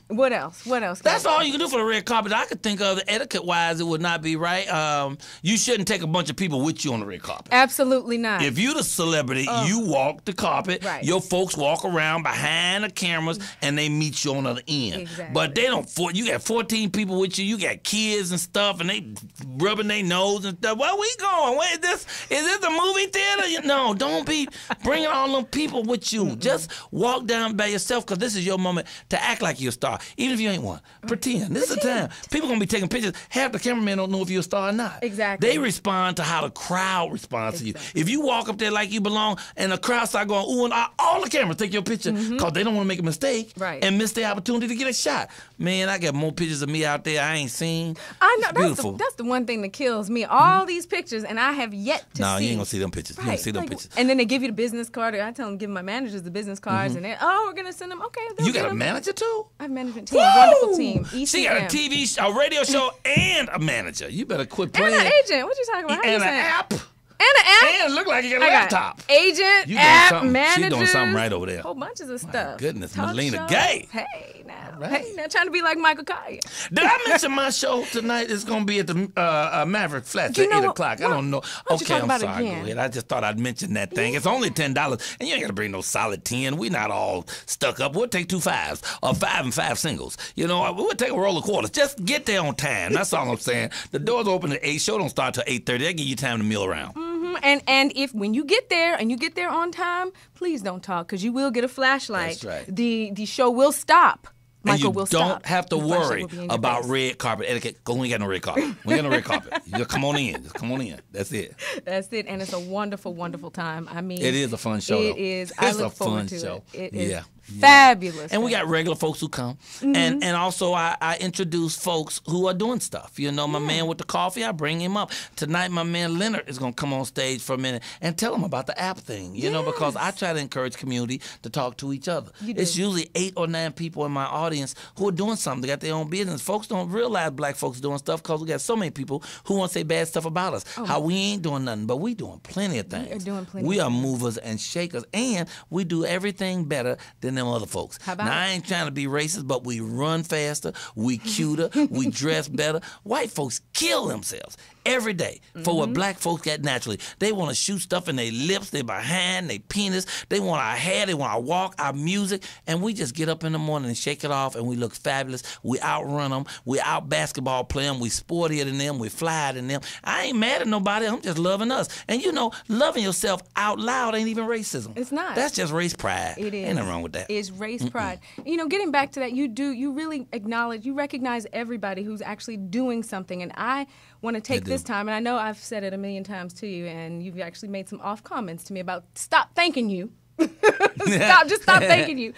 What else?
That's all you can do for the red carpet. I could think of etiquette-wise, it would not be right. You shouldn't take a bunch of people with you on the red carpet.
Absolutely not.
If you the celebrity, you walk the carpet. Right. Your folks walk around behind the cameras, and they meet you on the other end.
Exactly.
But they don't. You got 14 people with you. You got kids and stuff, and they rubbing their nose and stuff. Where we going? Where is this? Is this a movie theater? No, don't be bringing all them people with you. Just walk down by yourself, because this is your moment to act like you're a star. Even if you ain't one. Pretend. This is the time. People going to be taking pictures. Half the cameramen don't know if you're a star or not.
Exactly.
They respond to how the crowd responds to you. If you walk up there like you belong and the crowd start going, ooh, and all the cameras take your picture because they don't want to make a mistake and miss the opportunity to get a shot. Man, I got more pictures of me out there I ain't seen.
I know.
It's beautiful.
That's the one thing that kills me. All these pictures, and I have yet to see.
No, you ain't going to see them pictures. You ain't see them pictures.
And then they give you the business card. I tell them, give my managers the business cards, and we're going to send them. Okay.
You got a manager too?
I have a management team. Wonderful team. ECM.
She got a TV, a radio show, and a manager. You better quit playing.
And an agent. What you talking about?
And an app.
And an app.
And look like you got a laptop.
Agent, app, manager.
She's doing something right over there.
Whole bunches of stuff.
Goodness,
Talk
Millena
show.
Gay.
Hey, now. Right. Hey, now, trying to be like Michael Colyar.
Did I mention my show tonight is going to be at the Maverick Flats at 8 o'clock? I don't know. Okay, I'm sorry. Go ahead. I just thought I'd mention that thing. It's only $10, and you ain't got to bring no solid 10. We're not all stuck up. We'll take 2 5s or 5 and 5 singles. You know, we'll take a roll of quarters. Just get there on time. That's all I'm saying. The doors open at 8. Show don't start till 8:30. They give you time to mill around.
And if when you get there and you get there on time, please don't talk, because you will get a flashlight.
That's right.
The show will stop. Michael will stop.
And you don't have to worry about red carpet etiquette, because we ain't got no red carpet. We ain't got no red carpet. You just come on in. Just come on in. That's it.
That's it. And it's a wonderful, wonderful time. I mean,
it is a fun show.
It is.
It's
I look
a
forward
fun
to
show.
It is fabulous.
And we got regular folks who come. And also I introduce folks who are doing stuff. You know, my man with the coffee, I bring him up. Tonight, my man Leonard is going to come on stage for a minute and tell him about the app thing, you know, because I try to encourage community to talk to each other. It's usually 8 or 9 people in my audience who are doing something. They got their own business. Folks don't realize black folks doing stuff because we got so many people who want to say bad stuff about us. How we ain't doing nothing, but we doing plenty of things.
We are doing plenty.
We are movers and shakers, and we do everything better than them other folks. Now, I ain't trying to be racist, but we run faster, we cuter, we dress better. White folks kill themselves every day for what black folks got naturally. They want to shoot stuff in their lips, their behind, their penis. They want our hair, they want our walk, our music, and we just get up in the morning and shake it off, and we look fabulous. We outrun them. We out basketball play them. We sportier than them. We flyer than them. I ain't mad at nobody. I'm just loving us. And you know, loving yourself out loud ain't even racism.
It's not.
That's just race pride.
It is.
Ain't nothing wrong with that.
It's race pride. You know, getting back to that, you really acknowledge, you recognize everybody who's actually doing something. And I want to take this time, and I know I've said it a million times to you, and you've actually made some off comments to me about stop thanking you. Stop thanking you.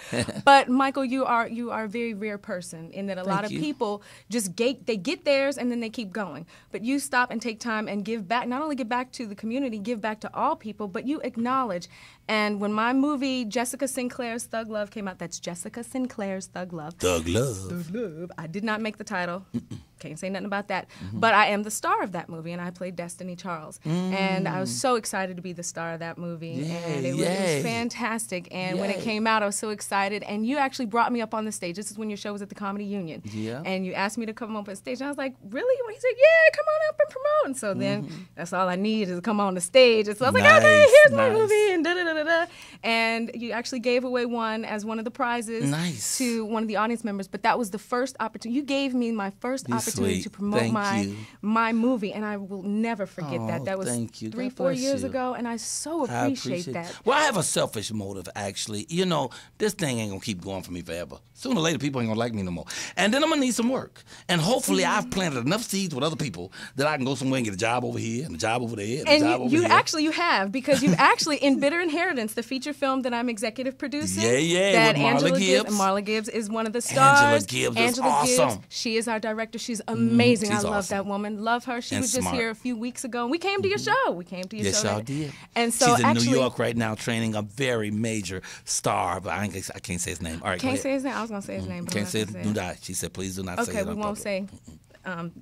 But Michael, you are a very rare person in that a lot of people just they get theirs and then they keep going. But you stop and take time and give back, not only give back to the community, give back to all people, but you acknowledge. And when my movie Jessica Sinclair's Thug Love came out, that's Jessica Sinclair's Thug Love.
Thug Love.
Thug Love. I did not make the title. Can't say nothing about that. But I am the star of that movie, and I played Destiny Charles. And I was so excited to be the star of that movie. And it was fantastic. And when it came out, I was so excited. And you actually brought me up on the stage. This is when your show was at the Comedy Union. And you asked me to come up on stage. And I was like, really? He said, yeah, come on up and promote. And so then that's all I need is to come on the stage. And so I was like, okay, here's my movie. And da-da-da-da-da. and you actually gave away one as one of the prizes to one of the audience members. But that was the first opportunity. You gave me my first opportunity to promote my movie, and I will never forget that. That was 3-4 years ago, and I so appreciate that.
Well, I have a selfish motive, actually. You know, this thing ain't going to keep going for me forever. Sooner or later, people ain't going to like me no more. And then I'm going to need some work. And hopefully I've planted enough seeds with other people that I can go somewhere and get a job over here and a job over there and a job over here.
You have, because you've actually, in Bitter Inheritance, the feature film that I'm executive producing.
That
with
Marla Gibbs.
Marla Gibbs is one of the stars.
Angela Gibbs is awesome.
Gibbs, she is our director. She's amazing.
She's
I love
awesome.
that woman. Love her. She was just
smart.
here a few weeks ago. And we came to your show. We came to your show.
Yes, y'all did.
And so
she's in New York right now training a very major star, but I can't say his name. All right,
can't say his name. I was going to say his name. But
can't say it. Do not. She said, please do not say it.
Okay, we won't say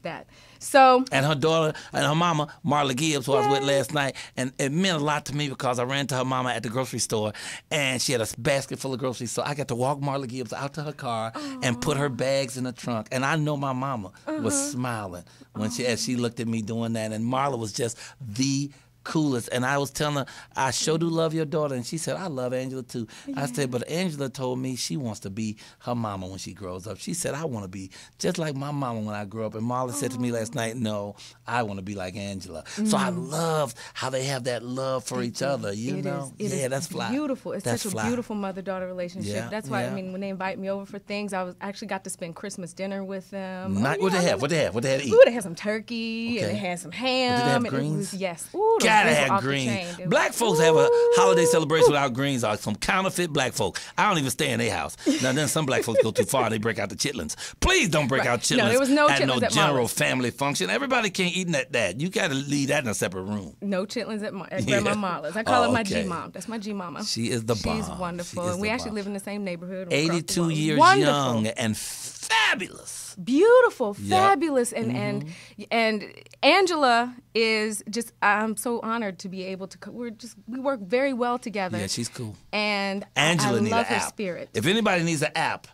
that. So,
and her daughter and her mama, Marla Gibbs, who I was with last night, and it meant a lot to me because I ran to her mama at the grocery store, and she had a basket full of groceries, so I got to walk Marla Gibbs out to her car and put her bags in the trunk, and I know my mama was smiling when as she looked at me doing that, and Marla was just the coolest. And I was telling her, I sure do love your daughter. And she said, I love Angela too. I said, but Angela told me she wants to be her mama when she grows up. She said, I want to be just like my mama when I grow up. And Marla said to me last night, no, I want to be like Angela. So I love how they have that love for each other, you know? That's fly.
Beautiful. It's
that's
such a beautiful mother-daughter relationship.
Yeah,
That's why, I mean, when they invite me over for things, I actually got to spend Christmas dinner with them.
What they have? What they have? What they had to eat?
Ooh, they had some turkey, and they had some ham.
Did they have
and
greens?
Yes. Ooh,
gotta have greens. Black folks have a holiday celebration without greens. Are some counterfeit black folk. I don't even stay in their house. Now then, some black folks go too far and they break out the chitlins. Please don't break out chitlins.
No, there was no
at
chitlins
no
at
general
Marla's.
family function. Everybody can't eat that. You got to leave that in a separate room.
No chitlins at Grandma Marla's. I call her my G-mom. That's my G-mama.
She is the bomb.
She's wonderful, and we actually live in the same neighborhood.
82 years young and fabulous.
Beautiful, fabulous, and Angela is just. I'm so honored to be able to. We work very well together.
Yeah, she's cool.
And
Angela
I love
her
app. Spirit.
If anybody needs an app.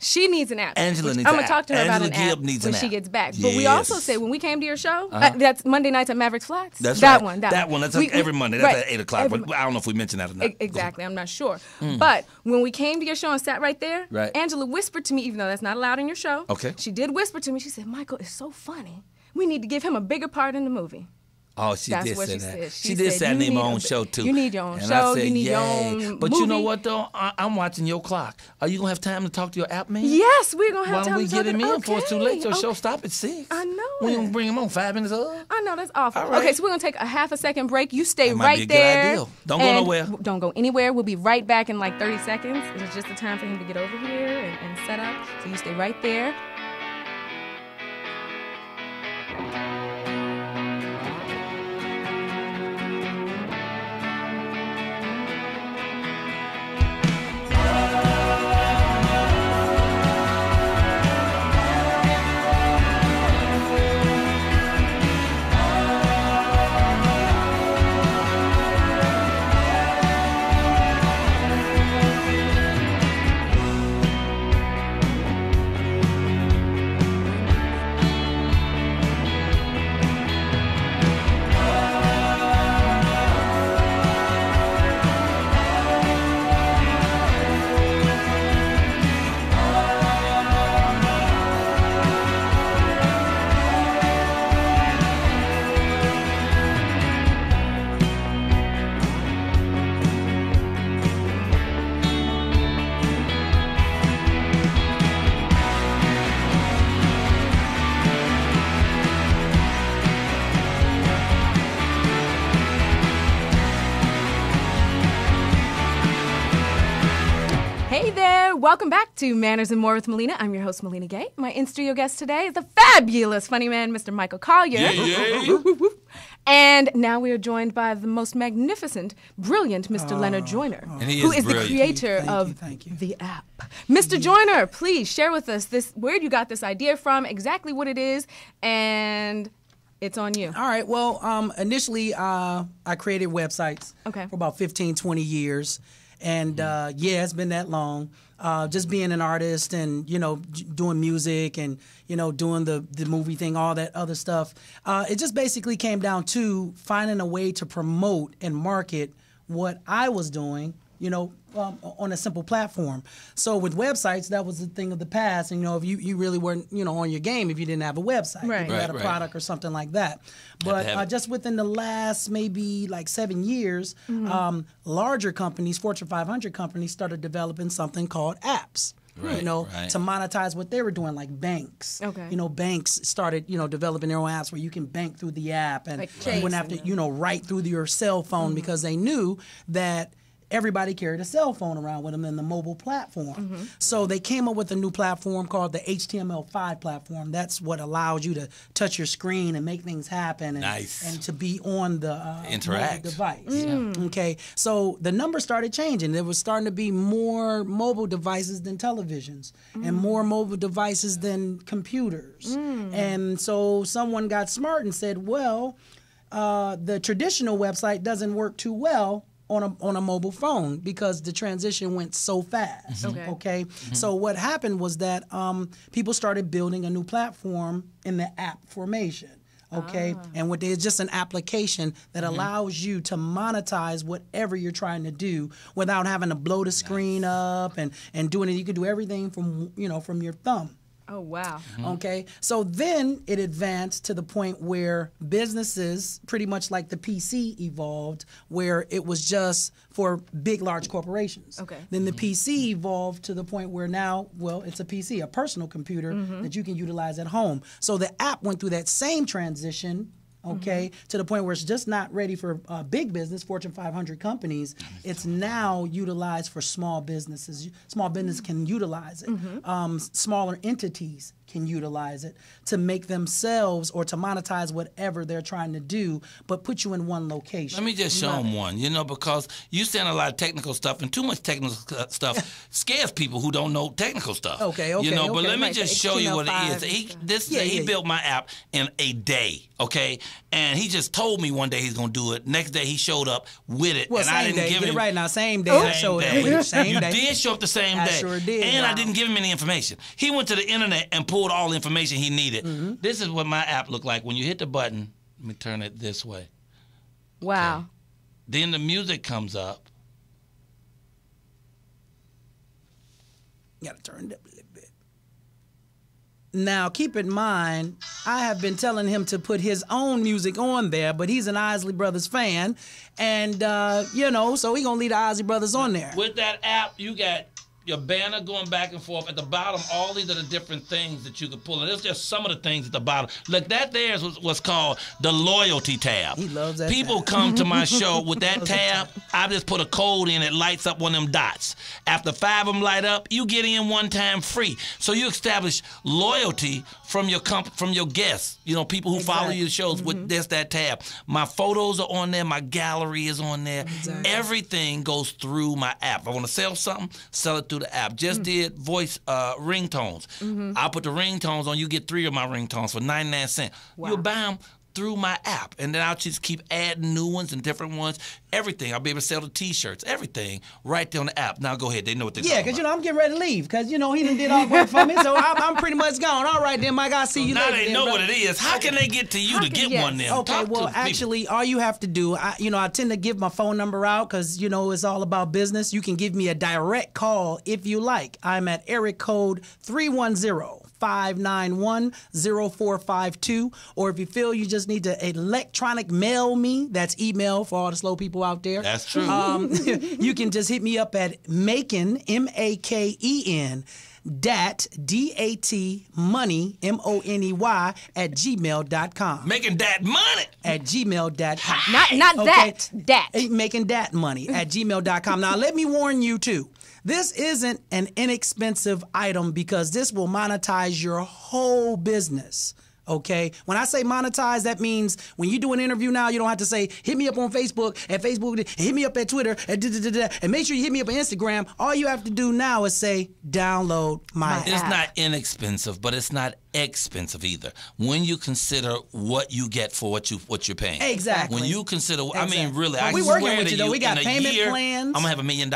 She needs an app.
Angela needs
I'm
an
going to talk to her
Angela
about an app
needs
when
an
she
app.
gets back. But we also say when we came to your show, that's Monday nights at Mavericks Flats.
That's
that
right.
one.
That one. That's every Monday. That's at 8 o'clock. But I don't know if we mentioned that or not.
Exactly. I'm not sure. But when we came to your show and sat right there,
right.
Angela whispered to me, even though that's not allowed in your show.
Okay.
She did whisper to me. She said, Michael is so funny. We need to give him a bigger part in the movie.
Oh, she
That's
did
what
say
she
that.
said.
She did say I need my own show, too.
You need your own
and
show.
I said,
you need your own
But
movie.
you know what, though? I'm watching your clock. Are you going to have time to talk to your app man?
Yes, we're going to have
time to talk. Why don't we get him in before it's too late? Your show stop at 6.
I know
We're going to bring him on 5 minutes up.
I know, that's awful.
All right.
Okay, so we're going to take a half a second break. You stay
that
right
might be a
there.
Good idea. Don't go nowhere.
Don't go anywhere. We'll be right back in like 30 seconds. It's just the time for him to get over here and set up. So you stay right there. Hey there, welcome back to Manners and More with Millena. I'm your host, Millena Gay. My in-studio guest today is the fabulous funny man, Mr. Michael Colyar. And now we are joined by the most magnificent, brilliant Mr. Leonard Joyner, who is the creator of the app. Mr. Joyner, please share with us where you got this idea from, exactly what it is, and it's on you.
All right. Well, initially, I created websites for about 15, 20 years. And, it's been that long. Just being an artist and, doing music and, doing the movie thing, all that other stuff. It just basically came down to finding a way to promote and market what I was doing, on a simple platform. So with websites, that was the thing of the past. And, if you really weren't, on your game if you didn't have a website. If you had a product or something like that. But just within the last maybe like 7 years, larger companies, Fortune 500 companies, started developing something called apps. To monetize what they were doing, like banks. Okay. Banks started, developing their own apps where you can bank through the app and you wouldn't have to, write through your cell phone because they knew that everybody carried a cell phone around with them in the mobile platform. So they came up with a new platform called the HTML5 platform. That's what allows you to touch your screen and make things happen and to be on the mobile device. Okay, so the numbers started changing. There was starting to be more mobile devices than televisions and more mobile devices than computers. And so someone got smart and said, well, the traditional website doesn't work too well on a mobile phone because the transition went so fast. Okay. So what happened was that people started building a new platform in the app formation. Okay. And it's just an application that allows you to monetize whatever you're trying to do without having to blow the screen up and doing it. You can do everything from your thumb.
Oh, wow.
Okay. So then it advanced to the point where businesses, pretty much like the PC evolved, where it was just for big, large corporations. Okay. Then the PC evolved to the point where now, it's a PC, a personal computer that you can utilize at home. So the app went through that same transition. Okay, to the point where it's just not ready for big business, Fortune 500 companies. It's now utilized for small businesses. Small business can utilize it. Smaller entities can utilize it to make themselves or to monetize whatever they're trying to do, but put you in one location.
Let me just show them one, because you saying a lot of technical stuff, and too much technical stuff scares people who don't know technical stuff.
Okay.
But let me just show you what it is. He built my app in a day, okay? And he just told me one day he's going to do it. Next day he showed up with it.
Well,
and
same
I didn't
day.
give
Get
him
it right now. Same day. I showed up with it. Same day.
You did show up the same day.
I sure did.
And I didn't give him any information. He went to the internet and pulled all the information he needed. This is what my app looked like. When you hit the button, let me turn it this way.
Wow.
Okay. Then the music comes up.
You got to turn it up a little bit. Now, keep in mind, I have been telling him to put his own music on there, but he's an Isley Brothers fan, and, so he going to leave the Isley Brothers on there.
With that app, you got your banner going back and forth. At the bottom, all these are the different things that you could pull. And there's just some of the things at the bottom. Look, that there is what's called the loyalty tab.
He loves that
People
tab.
come to my show with that tab. I just put a code in that lights up one of them dots. After 5 of them light up, you get in one time free. So you establish loyalty from your guests. People who follow your shows with that tab. My photos are on there. My gallery is on there. Everything goes through my app. If I want to sell something, sell it through the app. Just did voice ringtones. I'll put the ringtones on. You get 3 of my ringtones for 99 cents.
Wow.
You'll buy them through my app, and then I'll just keep adding new ones and different ones. Everything. I'll be able to sell the T-shirts. Everything right there on the app. Now go ahead. They know what they're talking about.
Yeah, because I'm getting ready to leave because he done did all the work for me, so I'm pretty much gone. All right, then, Mike. I'll see you later.
Now they know what it is. How can they get to you to get one then?
Okay, well, actually, all you have to do, I tend to give my phone number out because, it's all about business. You can give me a direct call if you like. I'm at area code 310-591-0452, or if you feel you just need to electronic mail me, that's email for all the slow people out there.
That's true.
You can just hit me up at Maken, MAKEN, DAT money, MONEY at gmail.com.
Making that money
at gmail.com.
Not that.
Making that money at gmail.com. Now let me warn you too. This isn't an inexpensive item because this will monetize your whole business. Okay? When I say monetize, that means when you do an interview now, you don't have to say, hit me up on Facebook, and hit me up at Twitter, and make sure you hit me up on Instagram. All you have to do now is say, download my app.
It's not inexpensive, but it's not expensive either. When you consider what you get for what you're paying.
Exactly.
When you consider, I mean, really,
well,
I
we
swear
working with
to
you though. We got payment plans.
I'm gonna have $1 million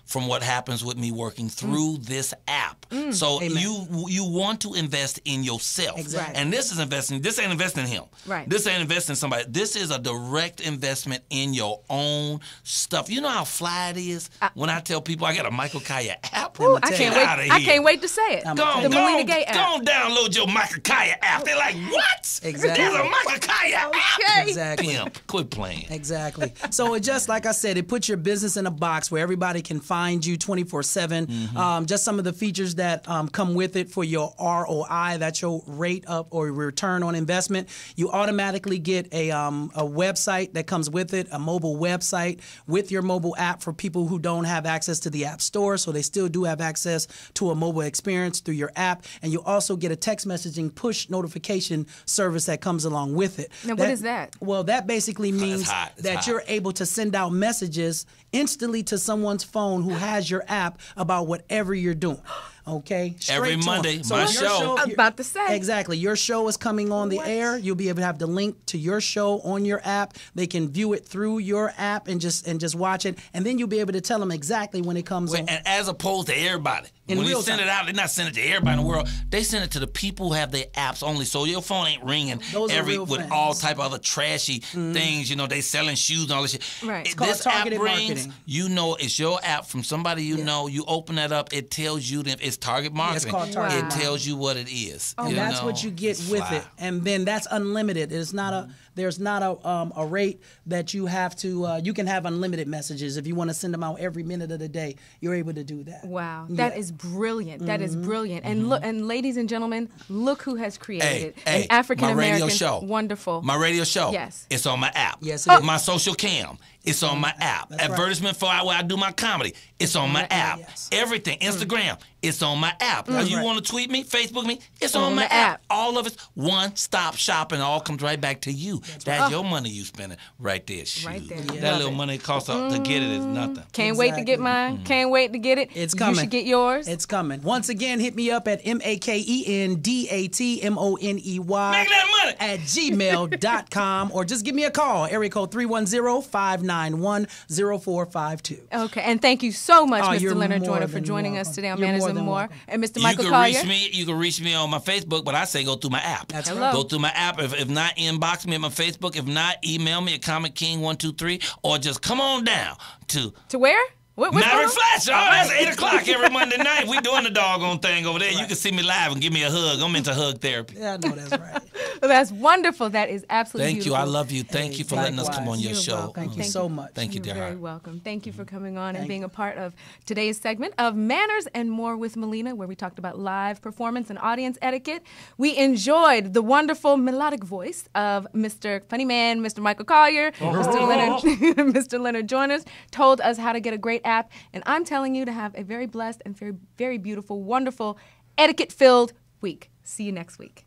from what happens with me working through this app. So you want to invest in yourself.
Exactly.
And this is investing. This ain't investing in him.
Right.
This ain't investing in somebody. This is a direct investment in your own stuff. You know how fly it is when I tell people I got a Michael Colyar app.
Ooh, I can't wait to say it.
Go
the Millena Gay app.
Go download your Michael Colyar app. They're like, what?
Exactly.
There's a Michael Colyar app.
Exactly.
Pimp, quit playing.
Exactly. So it just, like I said, it puts your business in a box where everybody can find you 24/7. Just some of the features that come with it for your ROI, that's your rate of or return on investment. You automatically get a website that comes with it, a mobile website with your mobile app for people who don't have access to the App Store, so they still do have access to a mobile experience through your app. And you also get a text messaging push notification service that comes along with it.
Now, what is that?
Well, that basically means that you're able to send out messages instantly to someone's phone who has your app about whatever you're doing. Okay?
Every Monday, my show.
I'm about to say.
Exactly. Your show is coming on the air. You'll be able to have the link to your show on your app. They can view it through your app and just watch it. And then you'll be able to tell them exactly when it comes on.
And as opposed to everybody.
In
when
real
you send
time.
it out, they're not sending it to everybody in the world. They send it to the people who have their apps only. So your phone ain't ringing with all type of other trashy things. You know, they selling shoes and all this shit.
Right.
It's called
this app
targeted
brings,
marketing.
you know, it's your app from somebody you know. You open that up, it tells you that it's target marketing.
It's called targeted
It tells you what it is.
Oh,
you
that's
know?
what you get
It's
with
fly.
it, and then that's unlimited. It's not a there's not a rate that you have to. You can have unlimited messages if you want to send them out every minute of the day. You're able to do that.
Wow, that is brilliant. That is brilliant. And look, and ladies and gentlemen, look who has created an African American
my radio show.
Wonderful.
My radio show.
Yes.
It's on my app.
Yes, it is.
My social cam. It's on my app.
That's right.
Advertisement for where I do my comedy. It's on my app.
Yes.
Everything. Instagram. It's on my app. Now, you want to tweet me, Facebook me? It's
On
on my
the
app.
app.
All of it's one-stop shopping. All comes right back to you. That's your money you spending right there. Shoot.
Right there.
That
Love
little
it.
money it costs to get it is nothing.
Can't wait to get mine. Can't wait to get it.
It's coming.
You should get yours.
It's coming. Once again, hit me up at MakenDatMoney
Make that money.
at gmail.com or just give me a call. Area code 310-591-0452.
Okay, and thank you so much,
Oh,
Mr.
you're
Leonard
more
Joyner, for
than
joining us
welcome.
today on
You're
Manners
more
and
than
More.
welcome.
And Mr.
You
Michael
can
Collier.
reach me. You can reach me on my Facebook, but I say go through my app.
That's
Hello.
Go through my app. If not, inbox me at my Facebook. If not, email me at ComicKing123, or just come on down to
where? What's
Maverick
going on?
Flash. Oh, that's 8 o'clock every Monday night. We doing the doggone thing over there. You can see me live and give me a hug. I'm into hug therapy.
Yeah, I know that's right.
Well, that's wonderful. That is absolutely
Thank you.
beautiful.
I love you. Thank you for letting us come on your
You're
show.
welcome.
Thank you so much.
Thank you,
You're
dear
very
heart.
welcome. Thank you for coming on and being a part of today's segment of Manners and More with Millena, where we talked about live performance and audience etiquette. We enjoyed the wonderful melodic voice of Mr. Funny Man, Mr. Michael Colyar, Mr. Leonard Joyner told us how to get a great app, and I'm telling you to have a very blessed and very, very beautiful, wonderful, etiquette-filled week. See you next week.